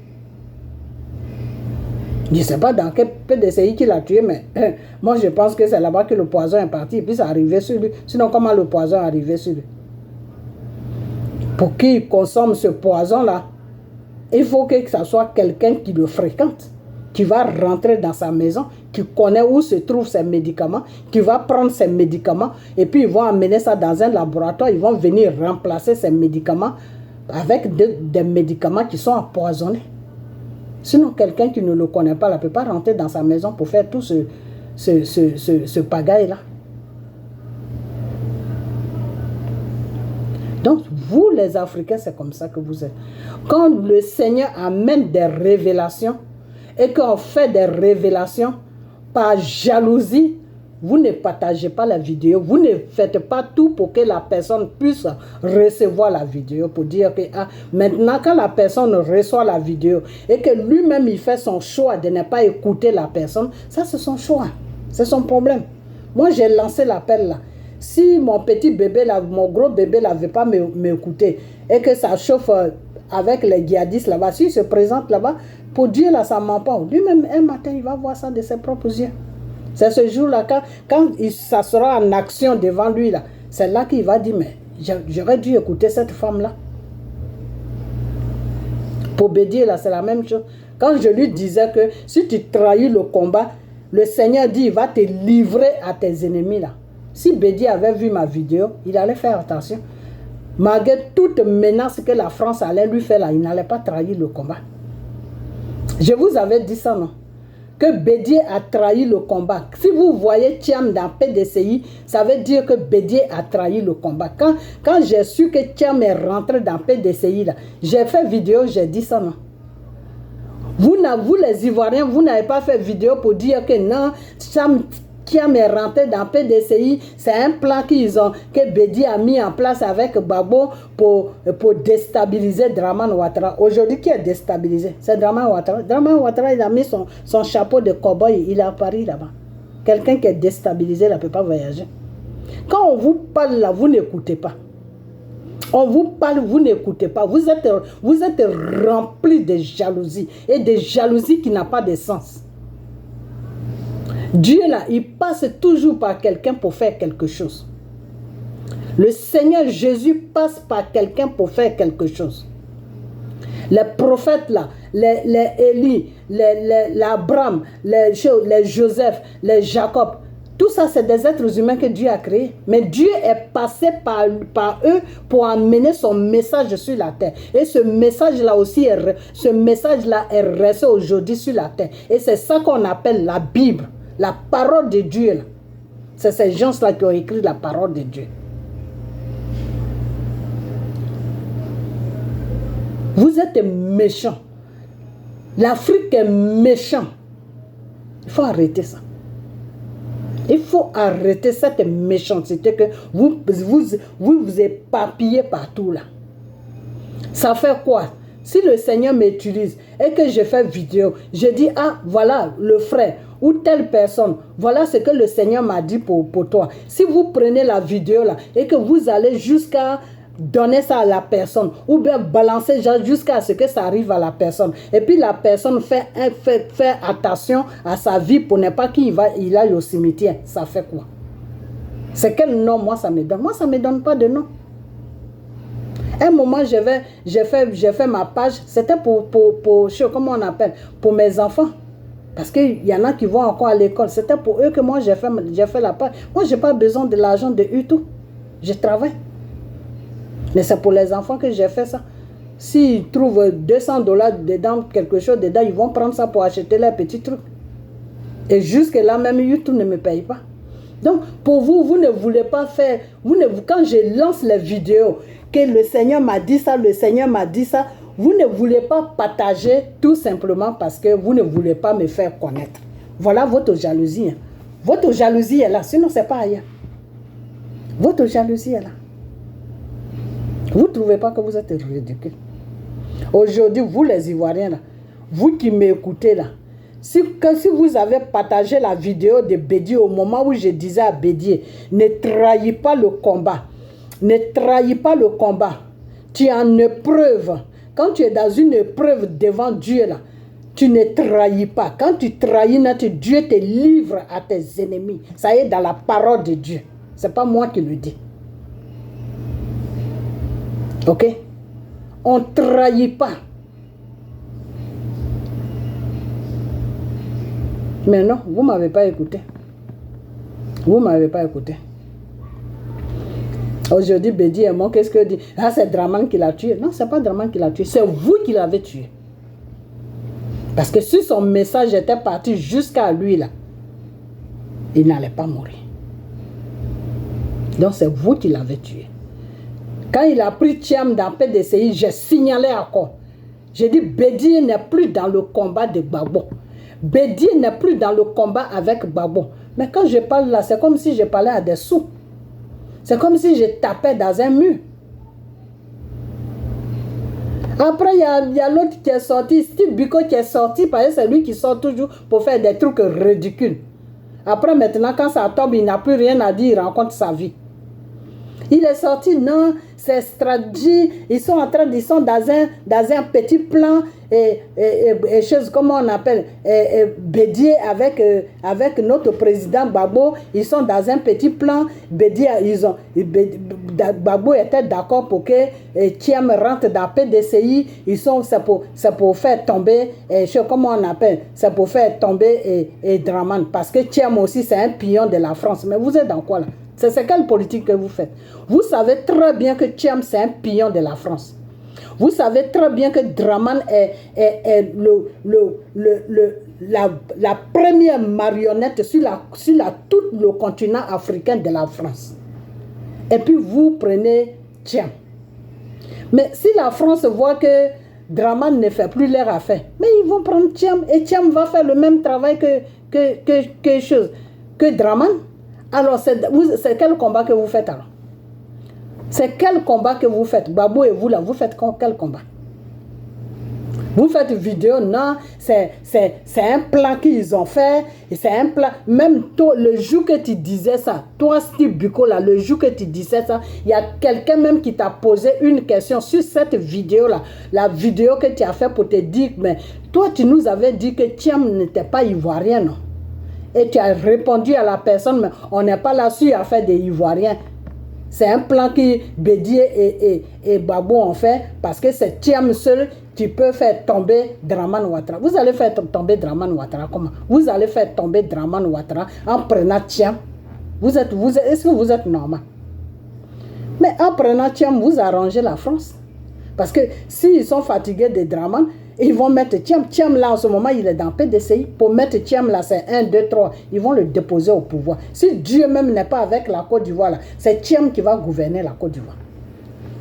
Je ne sais pas dans quel PDCI qui l'a tué, mais moi je pense que c'est là-bas que le poison est parti et puis c'est arrivé sur lui. Sinon, comment le poison est arrivé sur lui? Pour qu'il consomme ce poison-là, il faut que ça soit quelqu'un qui le fréquente, qui va rentrer dans sa maison, qui connaît où se trouvent ses médicaments, qui va prendre ses médicaments, et puis ils vont amener ça dans un laboratoire, ils vont venir remplacer ces médicaments avec des médicaments qui sont empoisonnés. Sinon, quelqu'un qui ne le connaît pas ne peut pas rentrer dans sa maison pour faire tout ce pagaille-là. Donc, vous les Africains, c'est comme ça que vous êtes. Quand le Seigneur amène des révélations, et qu'on fait des révélations par jalousie, vous ne partagez pas la vidéo, vous ne faites pas tout pour que la personne puisse recevoir la vidéo, pour dire que maintenant quand la personne reçoit la vidéo et que lui-même il fait son choix de ne pas écouter la personne, ça c'est son choix, c'est son problème. Moi j'ai lancé l'appel là. Si mon petit bébé là, mon gros bébé là ne veut pas m'écouter et que ça chauffe avec les djihadistes là-bas, s'il se présente là-bas, pour Dieu là, ça ne ment pas. Lui-même, un matin, il va voir ça de ses propres yeux. C'est ce jour-là, quand ça sera en action devant lui, là, c'est là qu'il va dire, mais j'aurais dû écouter cette femme-là. Pour Bédier, là, c'est la même chose. Quand je lui disais que si tu trahis le combat, le Seigneur dit, il va te livrer à tes ennemis, là. Si Bédier avait vu ma vidéo, il allait faire attention. Malgré toute menace que la France allait lui faire, là, il n'allait pas trahir le combat. Je vous avais dit ça, non? Que Bédier a trahi le combat. Si vous voyez Thiam dans PDCI, ça veut dire que Bédier a trahi le combat. Quand j'ai su que Thiam est rentré dans PDCI, j'ai fait vidéo, j'ai dit ça, non? Vous les Ivoiriens, vous n'avez pas fait vidéo pour dire que non, Thiam est rentré dans PDCI, c'est un plan que Bédier a mis en place avec Babo pour déstabiliser Dramane Ouattara. Aujourd'hui, qui est déstabilisé? C'est Dramane Ouattara. Dramane Ouattara, il a mis son chapeau de cow-boy, il est à Paris là-bas. Quelqu'un qui est déstabilisé, il ne peut pas voyager. Quand on vous parle là, vous n'écoutez pas. On vous parle, vous n'écoutez pas. Vous êtes remplis de jalousie. Et de jalousie qui n'a pas de sens. Dieu là, il passe toujours par quelqu'un pour faire quelque chose. Le Seigneur Jésus passe par quelqu'un pour faire quelque chose. Les prophètes là, les Élie, les Abraham, les Joseph, les Jacob, tout ça c'est des êtres humains que Dieu a créés. Mais Dieu est passé par eux pour amener son message sur la terre. Et ce message là aussi, est resté aujourd'hui sur la terre. Et c'est ça qu'on appelle la Bible, la parole de Dieu. C'est ces gens-là qui ont écrit la parole de Dieu. Vous êtes méchants. L'Afrique est méchant. Il faut arrêter ça. Il faut arrêter cette méchanceté que vous éparpillez partout là. Ça fait quoi? Si le Seigneur m'utilise et que je fais vidéo, je dis, ah, voilà le frère ou telle personne, voilà ce que le Seigneur m'a dit pour toi. Si vous prenez la vidéo là et que vous allez jusqu'à donner ça à la personne ou bien balancer jusqu'à ce que ça arrive à la personne et puis la personne fait attention à sa vie pour ne pas qu'il aille au cimetière, ça fait quoi? C'est quel nom moi ça me donne? Moi ça me donne pas de nom. Un moment j'ai fait ma page, c'était pour comment on appelle, pour mes enfants, parce qu'il y en a qui vont encore à l'école, c'était pour eux que moi j'ai fait la page. Moi j'ai pas besoin de l'argent de tout, je travaille. Mais c'est pour les enfants que j'ai fait ça. S'ils trouvent $200 dedans, quelque chose dedans, ils vont prendre ça pour acheter leurs petits trucs. Et jusque-là, même YouTube ne me paye pas. Donc, pour vous, vous ne voulez pas faire... quand je lance les vidéos, que le Seigneur m'a dit ça, le Seigneur m'a dit ça, vous ne voulez pas partager tout simplement parce que vous ne voulez pas me faire connaître. Voilà votre jalousie. Hein. Votre jalousie est là, sinon c'est pas ailleurs. Votre jalousie est là. Vous ne trouvez pas que vous êtes ridicule? Aujourd'hui, vous les Ivoiriens, là, vous qui m'écoutez là, si vous avez partagé la vidéo de Bédié au moment où je disais à Bédié, ne trahis pas le combat. Ne trahis pas le combat. Tu es en épreuve. Quand tu es dans une épreuve devant Dieu, là, tu ne trahis pas. Quand tu trahis, Dieu te livre à tes ennemis. Ça est dans la parole de Dieu. Ce n'est pas moi qui le dis. Ok? On ne trahit pas. Mais non, vous ne m'avez pas écouté. Vous ne m'avez pas écouté. Aujourd'hui, Bédi est mort. Qu'est-ce que dit? Ah, c'est Draman qui l'a tué. Non, ce n'est pas Draman qui l'a tué. C'est vous qui l'avez tué. Parce que si son message était parti jusqu'à lui, là, il n'allait pas mourir. Donc, c'est vous qui l'avez tué. Quand il a pris Thiam dans PDCI, j'ai signalé encore. J'ai dit, Bédié n'est plus dans le combat de Gbagbo. Bédié n'est plus dans le combat avec Gbagbo. Mais quand je parle là, c'est comme si je parlais à des sous. C'est comme si je tapais dans un mur. Après, il y a l'autre qui est sorti, Steve Biko qui est sorti, parce que c'est lui qui sort toujours pour faire des trucs ridicules. Après, maintenant, quand ça tombe, il n'a plus rien à dire, il rencontre sa vie. Il est sorti, non, c'est stratégie, ils sont dans un petit plan, et choses, comment on appelle, Bédié avec notre président Gbagbo, ils sont dans un petit plan, Bédié, Gbagbo était d'accord pour que Thiam rentre dans PDCI, c'est pour faire tomber, comment on appelle, c'est pour faire tomber Draman, parce que Thiam aussi c'est un pion de la France, mais vous êtes dans quoi là? C'est quelle politique que vous faites? Vous savez très bien que Thiam, c'est un pion de la France. Vous savez très bien que Draman est la première marionnette sur tout le continent africain de la France. Et puis vous prenez Thiam. Mais si la France voit que Draman ne fait plus leur affaire, mais ils vont prendre Thiam et Thiam va faire le même travail que Draman. Alors, c'est quel combat que vous faites alors? C'est quel combat que vous faites? Babou et vous là, vous faites quel combat? Vous faites vidéo, non, c'est un plan qu'ils ont fait, c'est un plan, même toi, le jour que tu disais ça, toi Steve Biko là, le jour que tu disais ça, il y a quelqu'un même qui t'a posé une question sur cette vidéo là, la vidéo que tu as fait pour te dire, mais toi tu nous avais dit que Thiam n'était pas ivoirien, non? Et tu as répondu à la personne, mais on n'est pas là-dessus à faire des Ivoiriens. C'est un plan que Bédié et Babou ont fait parce que c'est Thiam seul qui peut faire tomber Dramane Ouattara. Vous allez faire tomber Dramane Ouattara comment? Vous allez faire tomber Dramane Ouattara en prenant Thiam. Est-ce que vous êtes normal? Mais en prenant Thiam, vous arrangez la France. Parce que s'ils sont fatigués de Dramane, ils vont mettre Thiam. Thiam là en ce moment, il est dans PDCI. Pour mettre Thiam là, c'est 1, 2, 3. Ils vont le déposer au pouvoir. Si Dieu même n'est pas avec la Côte d'Ivoire là, c'est Thiam qui va gouverner la Côte d'Ivoire.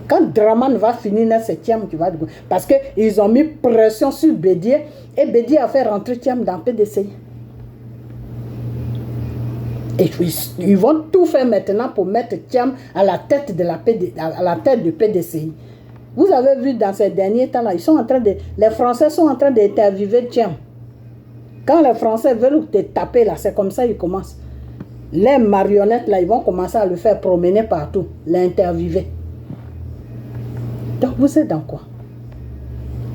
Quand Dramane va finir là, c'est Thiam qui va gouverner. Parce qu'ils ont mis pression sur Bédié. Et Bédié a fait rentrer Thiam dans PDCI. Et ils vont tout faire maintenant pour mettre Thiam à la tête de PDCI. Vous avez vu dans ces derniers temps-là, les Français sont en train d'interviewer Thiam. Quand les Français veulent te taper là, c'est comme ça qu'ils commencent. Les marionnettes là, ils vont commencer à le faire promener partout, l'interviewer. Donc vous êtes dans quoi?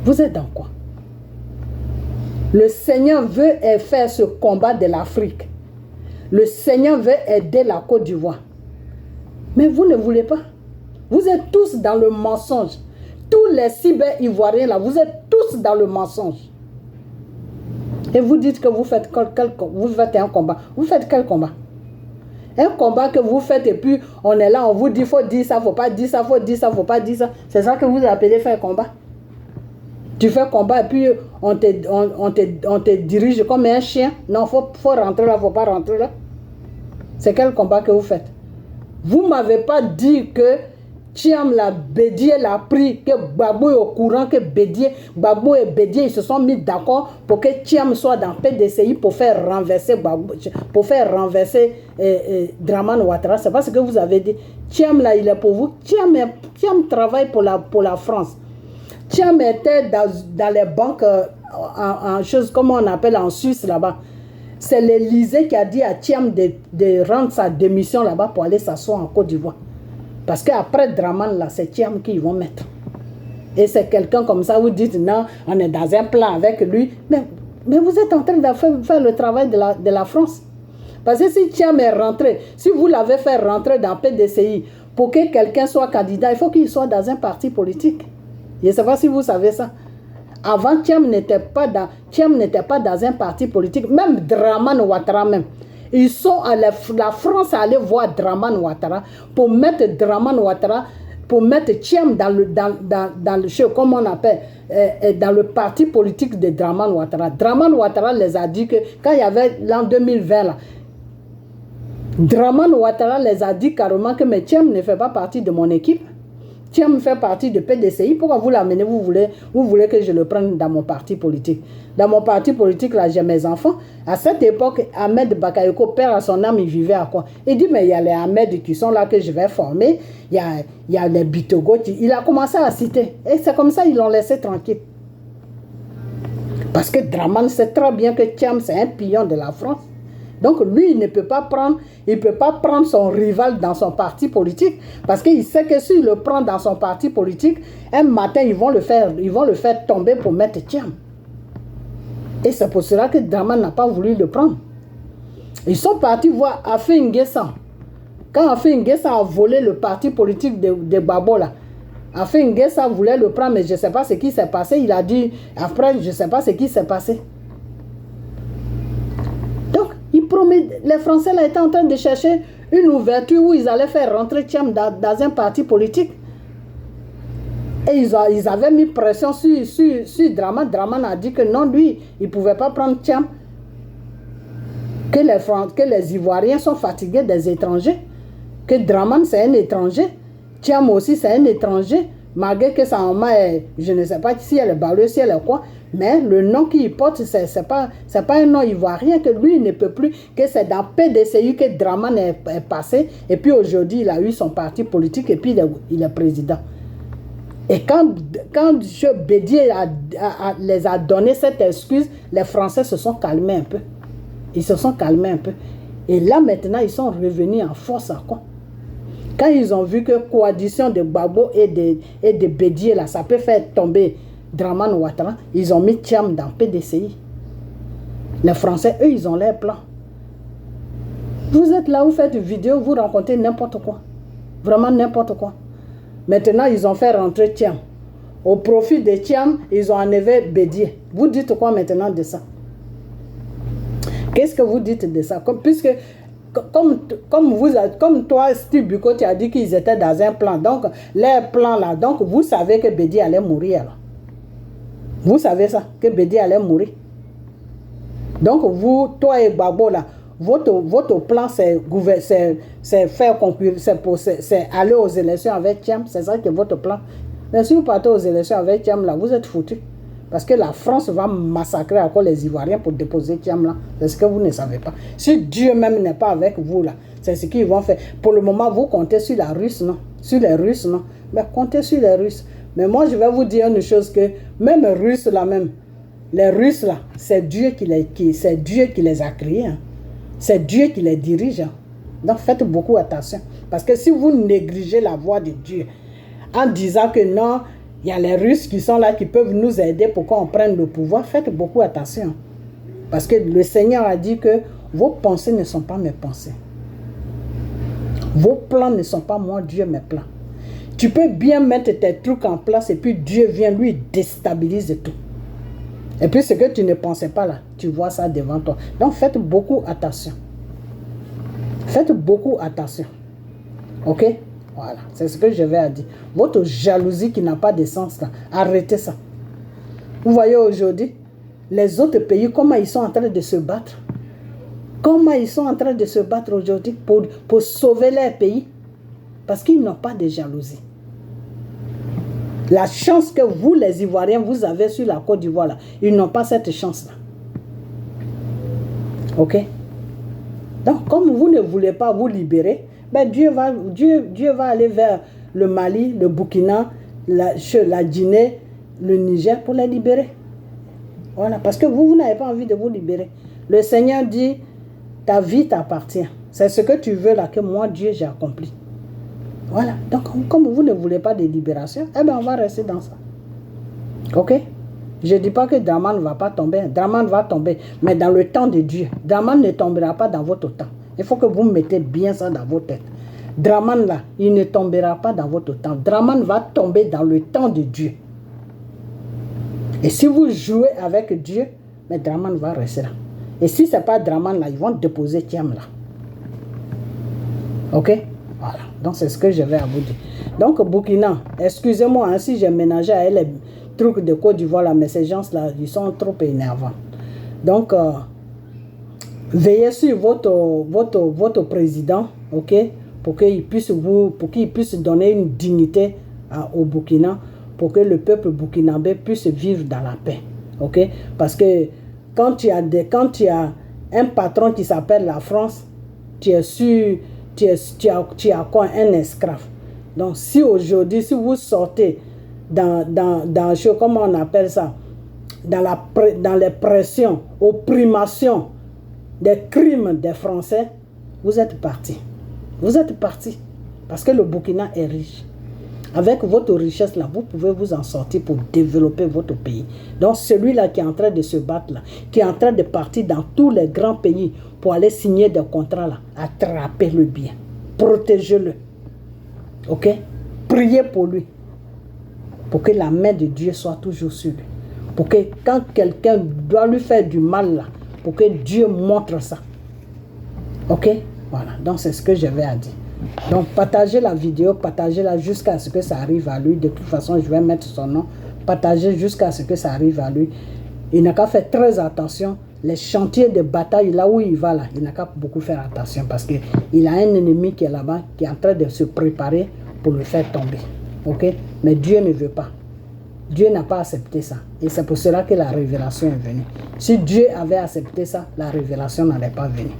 Vous êtes dans quoi? Le Seigneur veut faire ce combat de l'Afrique. Le Seigneur veut aider la Côte d'Ivoire. Mais vous ne voulez pas. Vous êtes tous dans le mensonge. Tous les cyber-ivoiriens là, vous êtes tous dans le mensonge. Et vous dites que vous faites un combat. Vous faites quel combat? Un combat que vous faites et puis on est là, on vous dit faut dire ça, faut pas dire ça, faut dire ça, faut pas dire ça. C'est ça que vous appelez faire combat? Tu fais combat et puis on te dirige comme un chien. Non, faut rentrer là, faut pas rentrer là. C'est quel combat que vous faites? Vous m'avez pas dit que Thiam la Bédié l'a pris, que Babou est au courant que Babou et Bédié ils se sont mis d'accord pour que Thiam soit dans PDCI pour faire renverser Dramane Ouattara. C'est pas ce que vous avez dit. Thiam là, il est pour vous. Thiam travaille pour la France. Thiam était dans les banques en chose, comme on appelle en Suisse là-bas. C'est l'Élysée qui a dit à Thiam de rendre sa démission là-bas pour aller s'asseoir en Côte d'Ivoire. Parce qu'après Dramane, là, c'est Thiam qu'ils vont mettre. Et c'est quelqu'un comme ça, vous dites, non, on est dans un plan avec lui. Mais vous êtes en train de faire le travail de la France. Parce que si Thiam est rentré, si vous l'avez fait rentrer dans PDCI, pour que quelqu'un soit candidat, il faut qu'il soit dans un parti politique. Je ne sais pas si vous savez ça. Avant, Thiam n'était pas dans un parti politique. Même Dramane Ouattara même. Ils sont la France allait voir Dramane Ouattara pour mettre Dramane Ouattara, pour mettre Thiam dans le comme on appelle, dans le parti politique de Dramane Ouattara. Dramane Ouattara les a dit que quand il y avait l'an 2020 là, Dramane Ouattara les a dit carrément que mais Thiam ne fait pas partie de mon équipe. Thiam fait partie de PDCI. Pourquoi vous l'amenez? Vous voulez que je le prenne dans mon parti politique. Dans mon parti politique, là, j'ai mes enfants. À cette époque, Ahmed Bakayoko, père à son âme, il vivait à quoi? Il dit, mais il y a les Ahmed qui sont là que je vais former. Il y a les Bitogo. Il a commencé à citer. Et c'est comme ça qu'ils l'ont laissé tranquille. Parce que Dramane sait très bien que Thiam, c'est un pillon de la France. Donc lui, il ne peut pas prendre son rival dans son parti politique parce qu'il sait que s'il le prend dans son parti politique, un matin, ils vont le faire tomber pour mettre Thiam. Et c'est pour cela que Dramane n'a pas voulu le prendre. Ils sont partis voir Afé N'Guessan. Quand Afé N'Guessan a volé le parti politique de Babo là, Afé N'Guessan voulait le prendre, mais je ne sais pas ce qui s'est passé. Il a dit, après, je ne sais pas ce qui s'est passé. Les Français là, étaient en train de chercher une ouverture où ils allaient faire rentrer Thiam dans un parti politique. Et ils avaient mis pression sur Dramane. Dramane a dit que non, lui, il ne pouvait pas prendre Thiam. Que les Ivoiriens sont fatigués des étrangers. Que Dramane, c'est un étranger. Thiam aussi, c'est un étranger. Malgré que sa maman est, je ne sais pas si elle est balleuse, si elle est quoi. Mais le nom qu'il porte, c'est pas un nom ivoirien, que lui, il ne peut plus, que c'est dans PDCI que Dramane est passé. Et puis aujourd'hui, il a eu son parti politique et puis il est président. Et quand Dieu Bédié les a donné cette excuse, les Français se sont calmés un peu. Ils se sont calmés un peu. Et là, maintenant, ils sont revenus en force à quoi? Quand ils ont vu que coalition de Gbagbo et de Bédié, là, ça peut faire tomber Dramane Ouattara, ils ont mis Thiam dans PDCI. Les Français, eux, ils ont leur plan. Vous êtes là, vous faites une vidéo, vous rencontrez n'importe quoi. Vraiment n'importe quoi. Maintenant, ils ont fait rentrer Thiam. Au profit de Thiam, ils ont enlevé Bédié. Vous dites quoi maintenant de ça? Qu'est-ce que vous dites de ça? Puisque, comme toi, Steve Biko, tu as dit qu'ils étaient dans un plan. Donc, leur plan là, donc vous savez que Bédié allait mourir. Alors. Vous savez ça, que Bédié allait mourir. Donc, vous, toi et Gbagbo là, votre plan, c'est faire concurrence, c'est aller aux élections avec Thiam. C'est ça que votre plan. Mais si vous partez aux élections avec Thiam là, vous êtes foutus. Parce que la France va massacrer encore les Ivoiriens pour déposer Thiam là. C'est ce que vous ne savez pas. Si Dieu même n'est pas avec vous là, c'est ce qu'ils vont faire. Pour le moment, vous comptez sur la Russe, non? Sur les Russes, non? Mais comptez sur les Russes. Mais moi, je vais vous dire une chose que même les Russes là même, les Russes là, c'est Dieu qui les a créés. Hein. C'est Dieu qui les dirige. Hein. Donc faites beaucoup attention. Parce que si vous négligez la voix de Dieu, en disant que non, il y a les Russes qui sont là, qui peuvent nous aider pour qu'on prenne le pouvoir, faites beaucoup attention. Parce que le Seigneur a dit que vos pensées ne sont pas mes pensées. Vos plans ne sont pas moi, Dieu, mes plans. Tu peux bien mettre tes trucs en place et puis Dieu vient, lui, déstabilise tout. Et puis ce que tu ne pensais pas là, tu vois ça devant toi. Donc faites beaucoup attention. Faites beaucoup attention. Ok? Voilà, c'est ce que je vais à dire. Votre jalousie qui n'a pas de sens là, arrêtez ça. Vous voyez aujourd'hui, les autres pays, comment ils sont en train de se battre. Comment ils sont en train de se battre aujourd'hui pour sauver leur pays. Parce qu'ils n'ont pas de jalousie. La chance que vous, les Ivoiriens, vous avez sur la Côte d'Ivoire, là, ils n'ont pas cette chance-là. Ok? Donc, comme vous ne voulez pas vous libérer, ben Dieu va aller vers le Mali, le Burkina, la Guinée, le Niger pour les libérer. Voilà, parce que vous n'avez pas envie de vous libérer. Le Seigneur dit, ta vie t'appartient. C'est ce que tu veux là, que moi, Dieu, j'ai accompli. Voilà, donc comme vous ne voulez pas de libération, eh bien on va rester dans ça. Ok? Je ne dis pas que Dramane ne va pas tomber, Dramane va tomber, mais dans le temps de Dieu. Dramane ne tombera pas dans votre temps. Il faut que vous mettez bien ça dans votre tête. Dramane là, il ne tombera pas dans votre temps. Dramane va tomber dans le temps de Dieu. Et si vous jouez avec Dieu, mais Dramane va rester là. Et si ce n'est pas Dramane là, ils vont déposer Thiam là. Ok? Voilà, donc c'est ce que je vais à vous dire. Donc Burkina, excusez-moi hein, si j'ai ménagé à les trucs de Côte d'Ivoire là, mais ces gens-là, ils sont trop énervants. Donc, veillez sur votre président, ok, pour qu'il puisse donner une dignité au Burkina, pour que le peuple burkinabé puisse vivre dans la paix, ok. Parce que quand tu as un patron qui s'appelle la France, tu es sûr. Tu as quoi? Un esclave. Donc, si aujourd'hui, si vous sortez dans comment on appelle ça, dans les pressions, opprimations des crimes des Français, vous êtes partis. Vous êtes partis. Parce que le Burkina est riche. Avec votre richesse là, vous pouvez vous en sortir pour développer votre pays. Donc, celui-là qui est en train de se battre là, qui est en train de partir dans tous les grands pays pour aller signer des contrats là, attrapez-le bien. Protégez-le. Ok? Priez pour lui. Pour que la main de Dieu soit toujours sur lui. Pour que quand quelqu'un doit lui faire du mal là, pour que Dieu montre ça. Ok? Voilà. Donc, c'est ce que j'avais à dire. Donc, partagez la vidéo, partagez-la jusqu'à ce que ça arrive à lui. De toute façon, je vais mettre son nom. Partagez jusqu'à ce que ça arrive à lui. Il n'a qu'à faire très attention. Les chantiers de bataille, là où il va, là, il n'a qu'à beaucoup faire attention parce qu'il a un ennemi qui est là-bas, qui est en train de se préparer pour le faire tomber. Ok? Mais Dieu ne veut pas. Dieu n'a pas accepté ça. Et c'est pour cela que la révélation est venue. Si Dieu avait accepté ça, la révélation n'allait pas venir.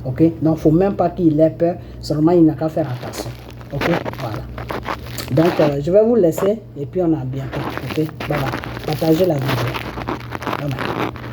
Ok? Donc, il ne faut même pas qu'il ait peur. Seulement, il n'a qu'à faire attention. Ok? Voilà. Donc, je vais vous laisser et puis on a bientôt. Ok, bye bye. Partagez la vidéo. Bye bye.